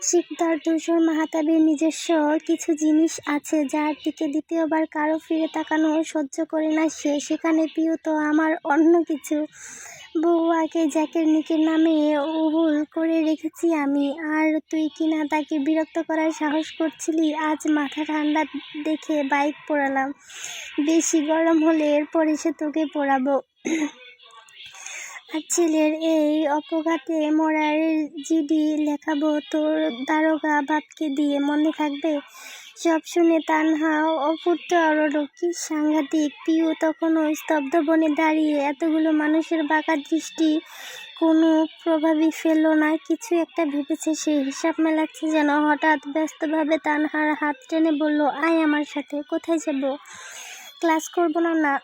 শিকদার ধূসর মাহাতাবের নিজস্ব কিছু জিনিস আছে যার দিকে দ্বিতীয়বার কারো ফিরে তাকানো সহ্য করে না সে। সেখানে পিউ তো আমার অন্য কিছু। বহু আগে জ্যাকের নিকের নামে উহুল করে রেখেছি আমি, আর তুই কিনা তাকে বিরক্ত করার সাহস করছিলি। আজ মাথা ঠান্ডা দেখে বাইক পোড়ালাম, বেশি গরম হলে এরপর এসে তোকে পোড়াবো। আর ছেলের এই অপঘাতে মরার জিডি লেখাবো তোর দারোগা বাপকে দিয়ে, মনে থাকবে? সব শুনে তানহা অপূর্ত অরল, কি সাংঘাতিক! পিউ তখনও স্তব্ধ বনে দাঁড়িয়ে, এতগুলো মানুষের বাঁকা দৃষ্টি কোনো প্রভাবই ফেলল না। কিছু একটা ভেবেছে সে, হিসাব মেলাচ্ছে যেন। হঠাৎ ব্যস্তভাবে তানহার হাত টেনে বলল, আয় আমার সাথে। কোথায় যাব? ক্লাস করব না? না।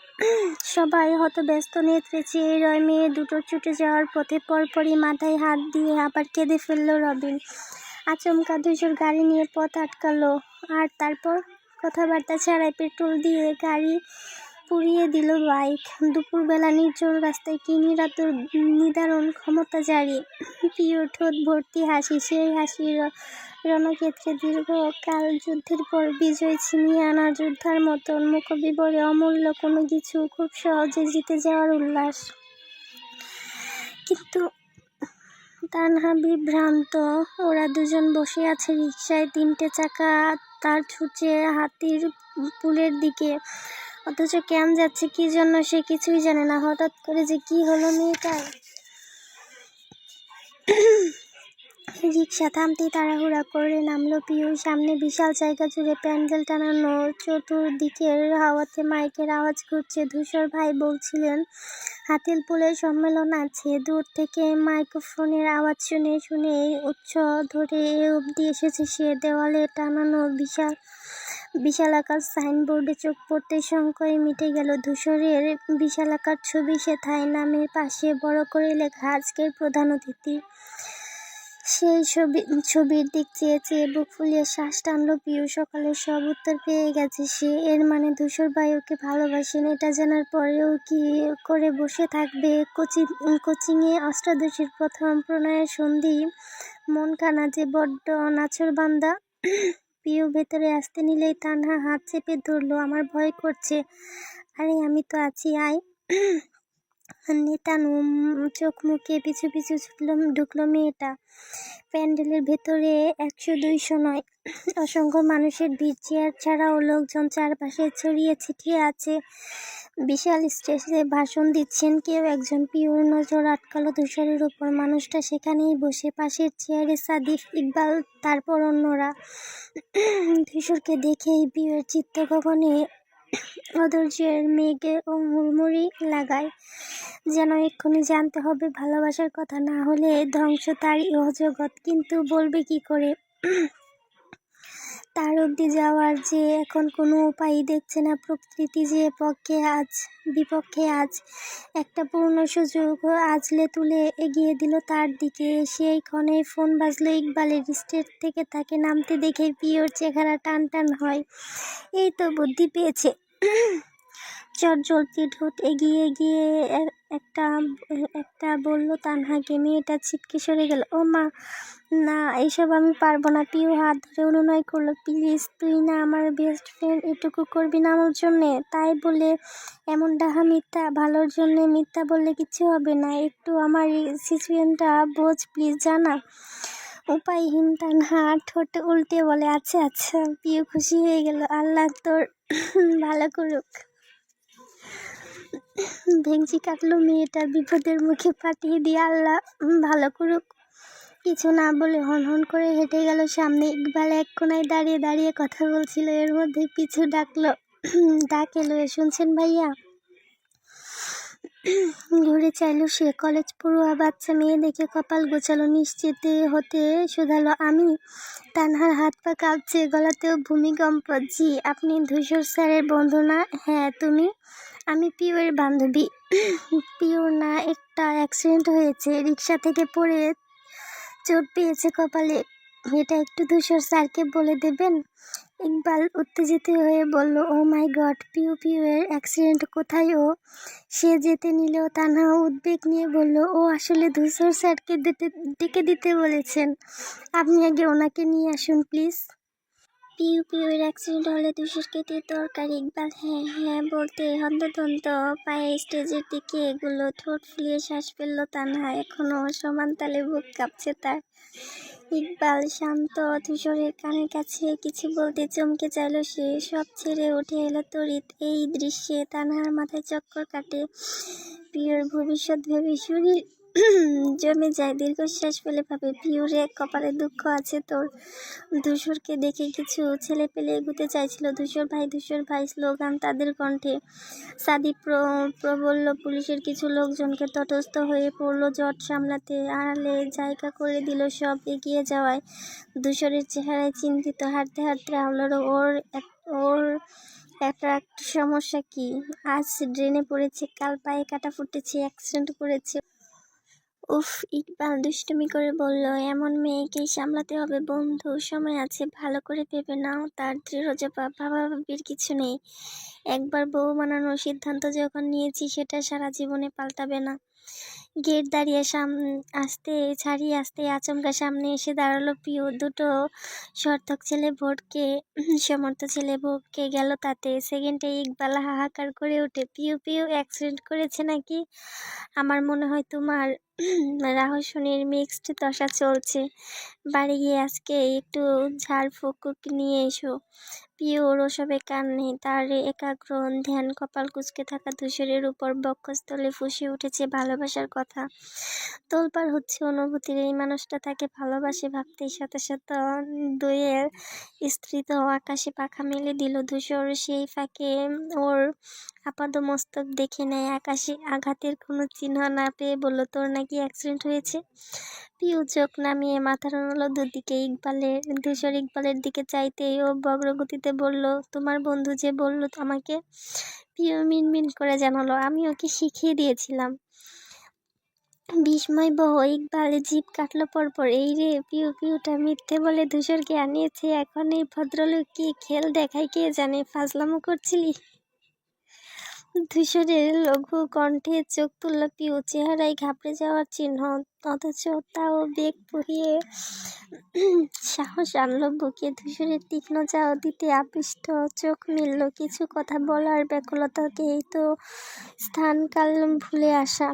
সবাই হতব্যস্ত নেত্রে চেয়ে রয় মেয়ে দুটো ছুটে যাওয়ার পথে। পরপরই মাথায় হাত দিয়ে আবার কেঁদে ফেলল রবিন। আচমকা ধূসর গাড়ি নিয়ে পথ আটকালো, আর তারপর কথাবার্তা ছাড়াই পেট্রোল দিয়ে গাড়ি পুড়িয়ে দিল বাইক। দুপুরবেলা নির্জন রাস্তায় কি নিদারুণ ক্ষমতা জারি। প্রিয় ঠোঁট ভর্তি হাসি, সেই হাসি রণক্ষেত্রে দীর্ঘকাল যুদ্ধের পর বিজয় ছিনিয়ে আনা যোদ্ধার মতন মুখবিবরে অমূল্য কোনো কিছু খুব সহজে জিতে যাওয়ার উল্লাস। কিন্তু তানহা বিভ্রান্ত। ওরা দুজন বসে আছে রিকশায়, তিনটে চাকা তার ছুটছে হাতির পুলের দিকে, অথচ কেন যাচ্ছে, কি জন্য, সে কিছুই জানে না। হঠাৎ করে যে কি হলো মেয়েটার! রিকশা থামতেই তাড়াহুড়া করে নামলো পিউ। সামনে বিশাল জায়গা জুড়ে প্যান্ডেল টানানো, চতুর্দিকের হাওয়াতে মাইকের আওয়াজ ঘুরছে। ধূসর ভাই বলছিলেন হাতির পুলের সম্মেলন আছে। দূর থেকে মাইক্রোফোনের আওয়াজ শুনে শুনেই উচ্চ ধরে এ অবধি এসেছে সে। দেওয়ালে টানানো বিশালাকার সাইনবোর্ডে চোখ পড়তে সংকয়ে মিটে গেল। ধূসরের বিশালাকার ছবি, সেথায় নামের পাশে বড় করে লেখা, আজকের প্রধান অতিথি। সেই ছবির দিক চেয়ে চেয়ে বুক ফুলিয়ে শ্বাস টানল পিউ। সকালের সব উত্তর পেয়ে গেছে সে। এর মানে ধূসর ভাই ওকে ভালোবাসেন। এটা জানার পরেও কি করে বসে থাকবে? কোচিংয়ে অষ্টাদশীর প্রথম প্রণয়ের সন্ধি। মনখানা যে বড্ড নাছোড়বান্দা। পিউ ভেতরে আসতে নিলেই তানহা হাত চেপে ধরল, আমার ভয় করছে। আরে আমি তো আছি, আয়। নেতানু চোখ মুখে পিছু পিছু ঢুকলো মেয়েটা। প্যান্ডেলের ভেতরে 100-200 নয়, অসংখ্য মানুষের ভিড়। চেয়ার ছাড়াও লোকজন চারপাশে ছড়িয়ে ছিটিয়ে আছে। বিশাল স্টেজে ভাষণ দিচ্ছেন কেউ একজন। পিওর নজর আটকালো ধূসরের উপর। মানুষটা সেখানেই বসে, পাশের চেয়ারে সাদিফ, ইকবাল, তারপর অন্যরা। ধূসরকে দেখেই পিওর চিত্ত গগনে অধৈর্যের মেঘে ও হুড়মুড়ি লাগায়, যেন এক্ষুনি জানতে হবে ভালোবাসার কথা, না হলে ধ্বংস তার ইহজগৎ। কিন্তু বলবে কি করে? তার অবধি যাওয়ার যে এখন কোনো উপায়ই দেখছে না। প্রকৃতি যে বিপক্ষে আজ একটা পূর্ণ সুযোগ আজলে তুলে এগিয়ে দিল তার দিকে। সেই ক্ষণে ফোন বাজলো ইকবালের। স্টেজ থেকে তাকে নামতে দেখে পিওর চেহারা টান টান হয়। এই তো বুদ্ধি পেয়েছে। চটজলদি ঠোঁট এগিয়ে গিয়ে একটা বলল তানহাকে। মেয়েটা ছিটকে সরে গেল। ও মা, না, এইসব আমি পারবো না। পিউ হাত ধরে অনুনয় করলো, প্লিজ, তুই না আমার বেস্ট ফ্রেন্ড, এটুকু করবি না আমার জন্যে? তাই বলে এমন ডাহা মিথ্যা? ভালোর জন্যে মিথ্যা বললে কিছু হবে না। একটু আমার সিচুয়েশনটা বোঝ প্লিজ, জানা। উপায়হীন তানহা ঠোঁট উল্টে বলে, আচ্ছা আচ্ছা। পিউ খুশি হয়ে গেল। আল্লাহ তোর ভালো করুক। ভেংচি কাটলো মেয়েটা। বিপদের মুখে পাঠিয়ে দিয়ে আল্লাহ ভালো করুক। কিছু না বলে হনহন করে হেঁটে গেল সামনে। ইকবাল এক কোনায় দাঁড়িয়ে দাঁড়িয়ে কথা বলছিল। এর মধ্যে পিছু ডাক এলো, শুনছেন ভাইয়া? ঘুরে চাইল সে। কলেজ পড়ুয়া বাচ্চা মেয়ে দেখে কপাল গোছালো, নিশ্চিত হতে শুধালো, আমি? তানহার হাত পা কাঁপছে, গলাতেও ভূমিকম্প। জি, আপনি ধূসর স্যারের বন্ধু না? হ্যাঁ, তুমি? আমি পিউয়ের বান্ধবী। পিউ না, একটা অ্যাক্সিডেন্ট হয়েছে, রিক্সা থেকে পড়ে চোট পেয়েছে কপালে। এটা একটু ধূসর স্যারকে বলে দেবেন? ইকবাল উত্তেজিত হয়ে বলল, ও মাই গড, পিউয়ের অ্যাক্সিডেন্ট কোথায় ও? সে যেতে নিলেও তানহা উদ্বেগ নিয়ে বলল, ও আসলে ধূসর স্যারকে ডেকে দিতে বলেছেন। আপনি আগে ওনাকে নিয়ে আসুন প্লিজ। পিউয়ের অ্যাক্সিডেন্ট হলে ধূসরকে দিয়ে দরকার। ইকবাল হ্যাঁ হ্যাঁ বলতে হন্তদন্ত পায়ে স্টেজের দিকে এগুলো, ঠোঁট ফুলিয়ে শ্বাস ফেলল তানহা। এখনো সমান তালে বুক কাঁপছে তার। ইকবাল শান্ত ধূসরের কানের কাছে কিছু বলতে চমকে চাইল সে, সব ছেড়ে উঠে এলো তড়িৎ। এই দৃশ্যে তানহার মাথায় চক্কর কাটে। পিউর ভবিষ্যৎ ভেবে শরীর জমে যায়। দীর্ঘশ্বাস ফেলে ভাবে, পিউরে কপালে দুঃখ আছে তোর। ধূসরকে দেখে কিছু ছেলে পেলে এগুতে চাইছিল। ধূসর ভাই স্লোগান তাদের কণ্ঠে। সাদি প্রবল্য পুলিশের কিছু লোকজনকে তটস্থ হয়ে পড়ল জট সামলাতে, আড়ালে জায়গা করে দিল সব এগিয়ে যাওয়ায়। ধূসরের চেহারায় চিন্তিত, হাঁটতে হাঁটতে আওলার, ওর একটা সমস্যা কি? আজ ড্রেনে পড়েছে, কাল পায়ে কাটা ফুটেছে, অ্যাক্সিডেন্ট করেছে। উফ, ইকবাল দুষ্টুমি করে বলল, এমন মেয়েকেই সামলাতে হবে বন্ধু, সময় আছে, ভালো করে ভেবে নাও। তার দৃঢ় জবাব, ভাবাভাবির কিছু নেই। একবার বউ বানানোর সিদ্ধান্ত যখন নিয়েছি, সেটা সারা জীবনে পাল্টাবে না। গেট ছাড়িয়ে আসতে আচমকা সামনে এসে দাঁড়ালো পিউ। দুটো সমর্থ ছেলে ভটকে গেল তাতে। সেকেন্ডে ইকবাল হাহাকার করে ওঠে, পিউ অ্যাক্সিডেন্ট করেছে নাকি? আমার মনে হয় তোমার রাহসনের মিক্সড দশা চলছে। বাড়ি গিয়ে আজকে একটু ঝাড়ফুঁক নিয়ে এসো। পিওর ওসবে কান নেই, তার একাগ্র ধ্যান কপাল কুঁচকে থাকা ধূসরের উপর। বক্ষস্থলে ফুঁসে উঠেছে ভালোবাসার কথা, তোলপাড় হচ্ছে অনুভূতির। এই মানুষটা তাকে ভালোবাসে ভাবতেই সাথে সাথে দইয়ের স্ত্রীত আকাশে পাখা মেলে দিল। ধূসর সেই ফাঁকে ওর আপাদমস্তক দেখে নেয়, আকাশে আঘাতের কোনো চিহ্ন না পেয়ে বলল, তোর নাকি অ্যাক্সিডেন্ট হয়েছে? পিউ চোখ নামিয়ে মাথা নাড়ল দুদিকে। ধূসর ইকবালের দিকে চাইতেই ও বজ্রগতিতে বলল, তোমার বন্ধু যে বলল আমাকে। পিউ মিনমিন করে জানালো, আমি ওকে শিখিয়ে দিয়েছিলাম। বিস্ময়বহ ইকবাল জিভ কাটল পরপর। এই রে, পিউটা মিথ্যে বলে ধূসরকে আনিয়েছে। এখন এই ভদ্রলোক কি খেল দেখায় কে জানে। ফাজলামো করছিলি? ধূসরের লঘু কণ্ঠে চোখ তুলল পিউ, চেহারায় ঘাবড়ে যাওয়ার চিহ্ন, অথচ তাও বেগ পুহিয়ে সাহস আনলো বুকে। ধূসরের তীক্ষ্ণ চাও দিতে আবিষ্ট চোখ মিলল। কিছু কথা বলার ব্যাকুলতাকেই তো স্থান কাল ভুলে আসা।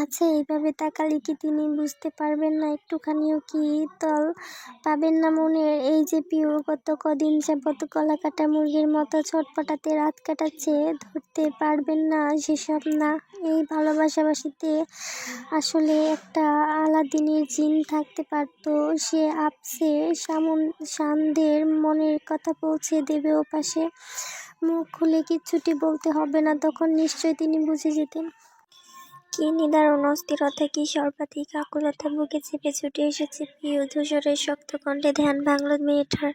আচ্ছা, এইভাবে তাকালে কি তিনি বুঝতে পারবেন না? একটুখানিও কি তল পাবেন না মনের? এই যে পিউ গত কদিন যাবৎ গলা কাটা মুরগির মতো ছটপটাতে রাত কাটাচ্ছে, ধরতে পারবেন না সেসব? না, এই ভালোবাসাবাসিতে আসলে একটা আলাদিনের জিন থাকতে পারত। সে আপসে সামদের মনের কথা পৌঁছে দেবে ওপাশে। মুখ খুলে কিচ্ছুটি বলতে হবে না, তখন নিশ্চয় তিনি বুঝে যেতেন। কি নিদারুণ অস্থিরতা, কি সর্বাধিক আকুলতা বুকে চেপে ছুটে এসেছে পিউ। ধূসরের শক্ত কণ্ঠে ধ্যান ভাঙল মেয়েটার।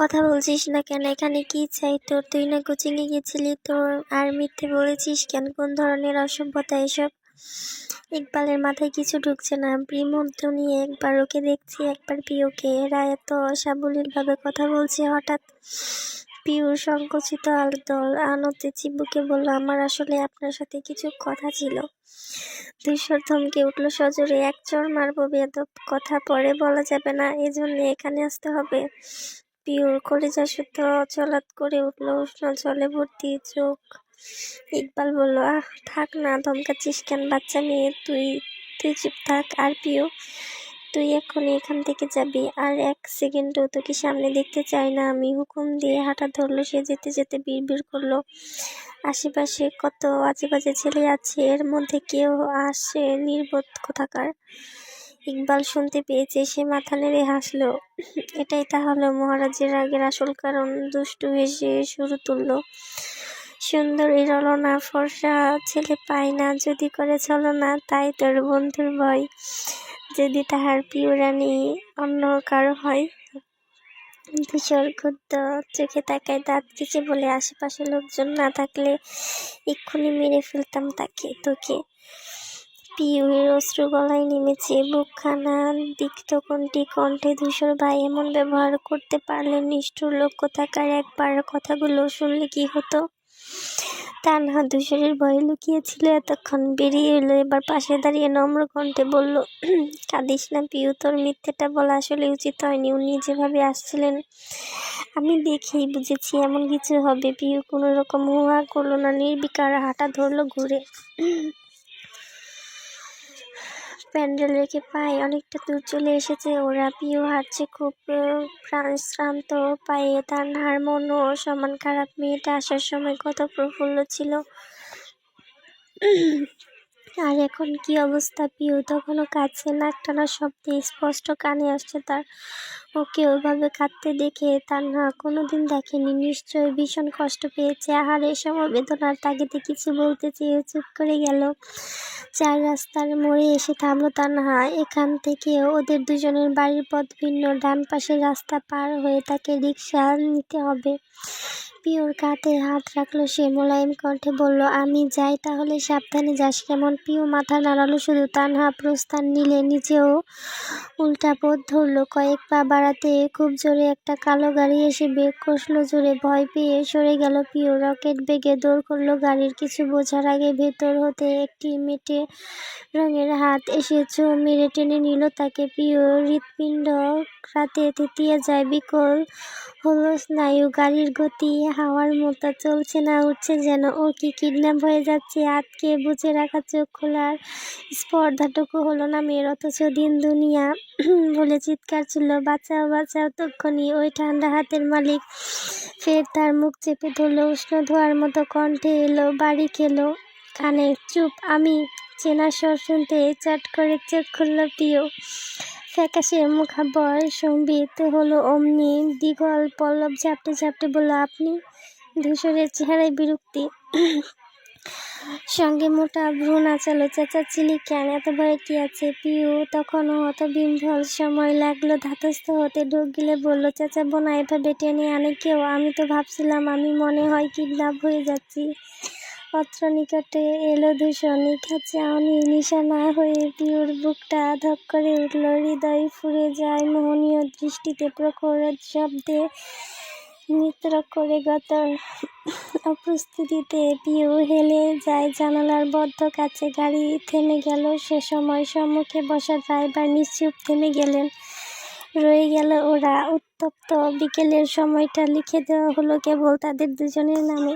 কথা বলছিস না কেন? এখানে কি চাই তোর? তুই না কোচিংয়ে গেছিলি, তোর আর মিথ্যে বলেছিস কেন? কোন ধরনের অসভ্যতা এসব? ইকবালের মাথায় কিছু ঢুকছে না। বিমূর্ত নিয়ে একবার ওকে দেখছি, একবার পিউকে। এরা এত সাবলীলভাবে কথা বলছে হঠাৎ। পিউর সংকুচিত আলতোল আনতে চিবুকে বলল, আমার আসলে আপনার সাথে কিছু কথা ছিল। ধূসর থমকে উঠল সজোরে, এক চড় মারবো বেয়াদব, কথা পরে বলা যাবে না, এজন্য এখানে আসতে হবে? পিউর কলিজা শুদ্ধ চলাৎ করে উঠল, উষ্ণ জলে ভর্তি চোখ। ইকবাল বলল, আহ থাক না, ধমকাচ্ছিস কেন? বাচ্চা মেয়ে, তুই চুপ থাক। আর পিউ, তুই এক্ষুনি এখান থেকে যাবি, আর এক সেকেন্ডও তোকে সামনে দেখতে চাই না আমি। হুকুম দিয়ে হাঁটা ধরলো সে। যেতে যেতে বিড়বিড় করলো, আশেপাশে কত আজেবাজে ছেলে আছে, এর মধ্যে কেউ আসে নির্বোধ কোথাকার। ইকবাল শুনতে পেয়েছে, সে মাথা নেড়ে হাসলো। এটাই তাহলে মহারাজের রাগের আসল কারণ? দুষ্টু হেসে সুর তুলল সুন্দর রলনা ফর্সা ছেলে পায় না, যদি করে ছলনা তাই তোর বন্ধুর ভয়, যদি তাহার প্রিয় রানী অন্য কারো হয়। ধূসর ক্ষুদ্র চোখে তাকায় দাঁত কেচে বলে, আশেপাশে লোকজন না থাকলে এক্ষুনি মেরে ফেলতাম তোকে। পিউয়ের অশ্রু গলায় নেমেছে, বুকখানা দিক্ত কণ্ঠে ধূসর ভাই এমন ব্যবহার করতে পারলে নিষ্ঠুর লোক কোথাকার, একবার কথাগুলো শুনলে কি হতো। তানহা ধূসরের ভয়ে লুকিয়েছিল এতক্ষণ, বেরিয়ে এলো এবার পাশে দাঁড়িয়ে নম্র কণ্ঠে বলল, কাঁদিস না পিউ, তোর মিথ্যেটা বলা আসলে উচিত হয়নি। উনি যেভাবে আসছিলেন আমি দেখেই বুঝেছি এমন কিছু হবে। পিউ কোনো রকম হুহা করলো না, নির্বিকার হাঁটা ধরলো ঘুরে। প্যান্ডেল রেখে পায়ে অনেকটা দূর চলে এসেছে ওরা। পিউ হাঁটছে খুব শ্রান্ত পায়ে, তানহার মনও সমান খারাপ। মেয়েটা আসার সময় কত প্রফুল্ল ছিল, আর এখন কি অবস্থা। পিউ তখনও কাঁদছে, নাক টানা শব্দে স্পষ্ট কানে আসছে তার। ওকে ওইভাবে কাঁদতে দেখে তানহা কোনোদিন দেখেনি, নিশ্চয়ই ভীষণ কষ্ট পেয়েছে। আহারে, সমবেদনার তাগিদে কিছু বলতে চেয়ে চুপ করে গেল। চার রাস্তার মোড়ে এসে থামলো তানহা। এখান থেকে ওদের দুজনের বাড়ির পথ ভিন্ন, ডান পাশের রাস্তা পার হয়ে তাকে রিকশা নিতে হবে। পিওর কাঁধে হাত রাখলো সে, মোলায়েম কণ্ঠে বলল, আমি যাই তাহলে, সাবধানে যাস কেমন। পিউ মাথা নাড়ালো শুধু। তানহা প্রস্থান নিলে নিজেও উল্টা পথ ধরলো। কয়েক পা বাড়াতে খুব জোরে একটা কালো গাড়ি এসে ব্রেক কষলো জোরে। ভয় পেয়ে সরে গেল পিউ। রকেট বেগে দৌড় করলো গাড়ির। কিছু বোঝার আগে ভেতর হতে একটি মেটে রঙের হাত এসে ছো মেরে টেনে নিল তাকে। পিউ হৃৎপিণ্ড রাতে থেতিয়ে যায়, বিকল হলো স্নায়ু। গাড়ির গতি হাওয়ার মতো চলছে না, উঠছে যেন। ও কি কিডন্যাপ হয়ে যাচ্ছে? আটকে বুঝে রাখা চোখ খোলার স্পর্ধাটুকু হলো না মেয়ের। অথচ দিন দুনিয়া বলে চিৎকার ছিল, বাঁচাও বাঁচাও। তক্ষুনি ওই ঠান্ডা হাতের মালিক ফের তার মুখ চেপে ধরলো। উষ্ণ ধোয়ার মতো কণ্ঠে এলো, বাড়ি খেলো কানে। চুপ। আমি। চেনা স্বর শুনতে চট করে চোখ খুলল পিউ। ফ্যাকাশে মুখাবর সম্বিত হলো অমনি। দীঘল পল্লব ঝাপটে ঝাপটে বলল, আপনি? ধূসরের চেহারায় বিরক্তি, সঙ্গে মোটা ভ্রু নাচালো। চেঁচাচ্ছিলি কেন? এত ভয়ের কি আছে? পিউ তখনও হতবিহ্বল। সময় লাগলো ধাতস্থ হতে। ঢোক গিলে বলল, চেঁচাবো না, এভাবে টেনে আনে কেউ? আমি তো ভাবছিলাম আমি মনে হয় কিডন্যাপ হয়ে যাচ্ছি। অত্র নিকটে এলো ধূসর। নিখাত চাহনির নিশানা হয়ে পিউর বুকটা ধক করে উঠল। হৃদয় ফুঁড়ে যায় মোহনীয় দৃষ্টিতে, প্রখর শব্দে নৃত্য করে গতর অপ্রস্তুতিতে। পিউ হেলে যায় জানালার বদ্ধ কাছে। গাড়ি থেমে গেল সে সময়। সম্মুখে বসা ড্রাইভার নিশ্চুপ থেমে গেলেন। রয়ে গেল ওরা। উত্তপ্ত বিকেলের সময়টা লিখে দেওয়া হলো কেবল তাদের দুজনের নামে।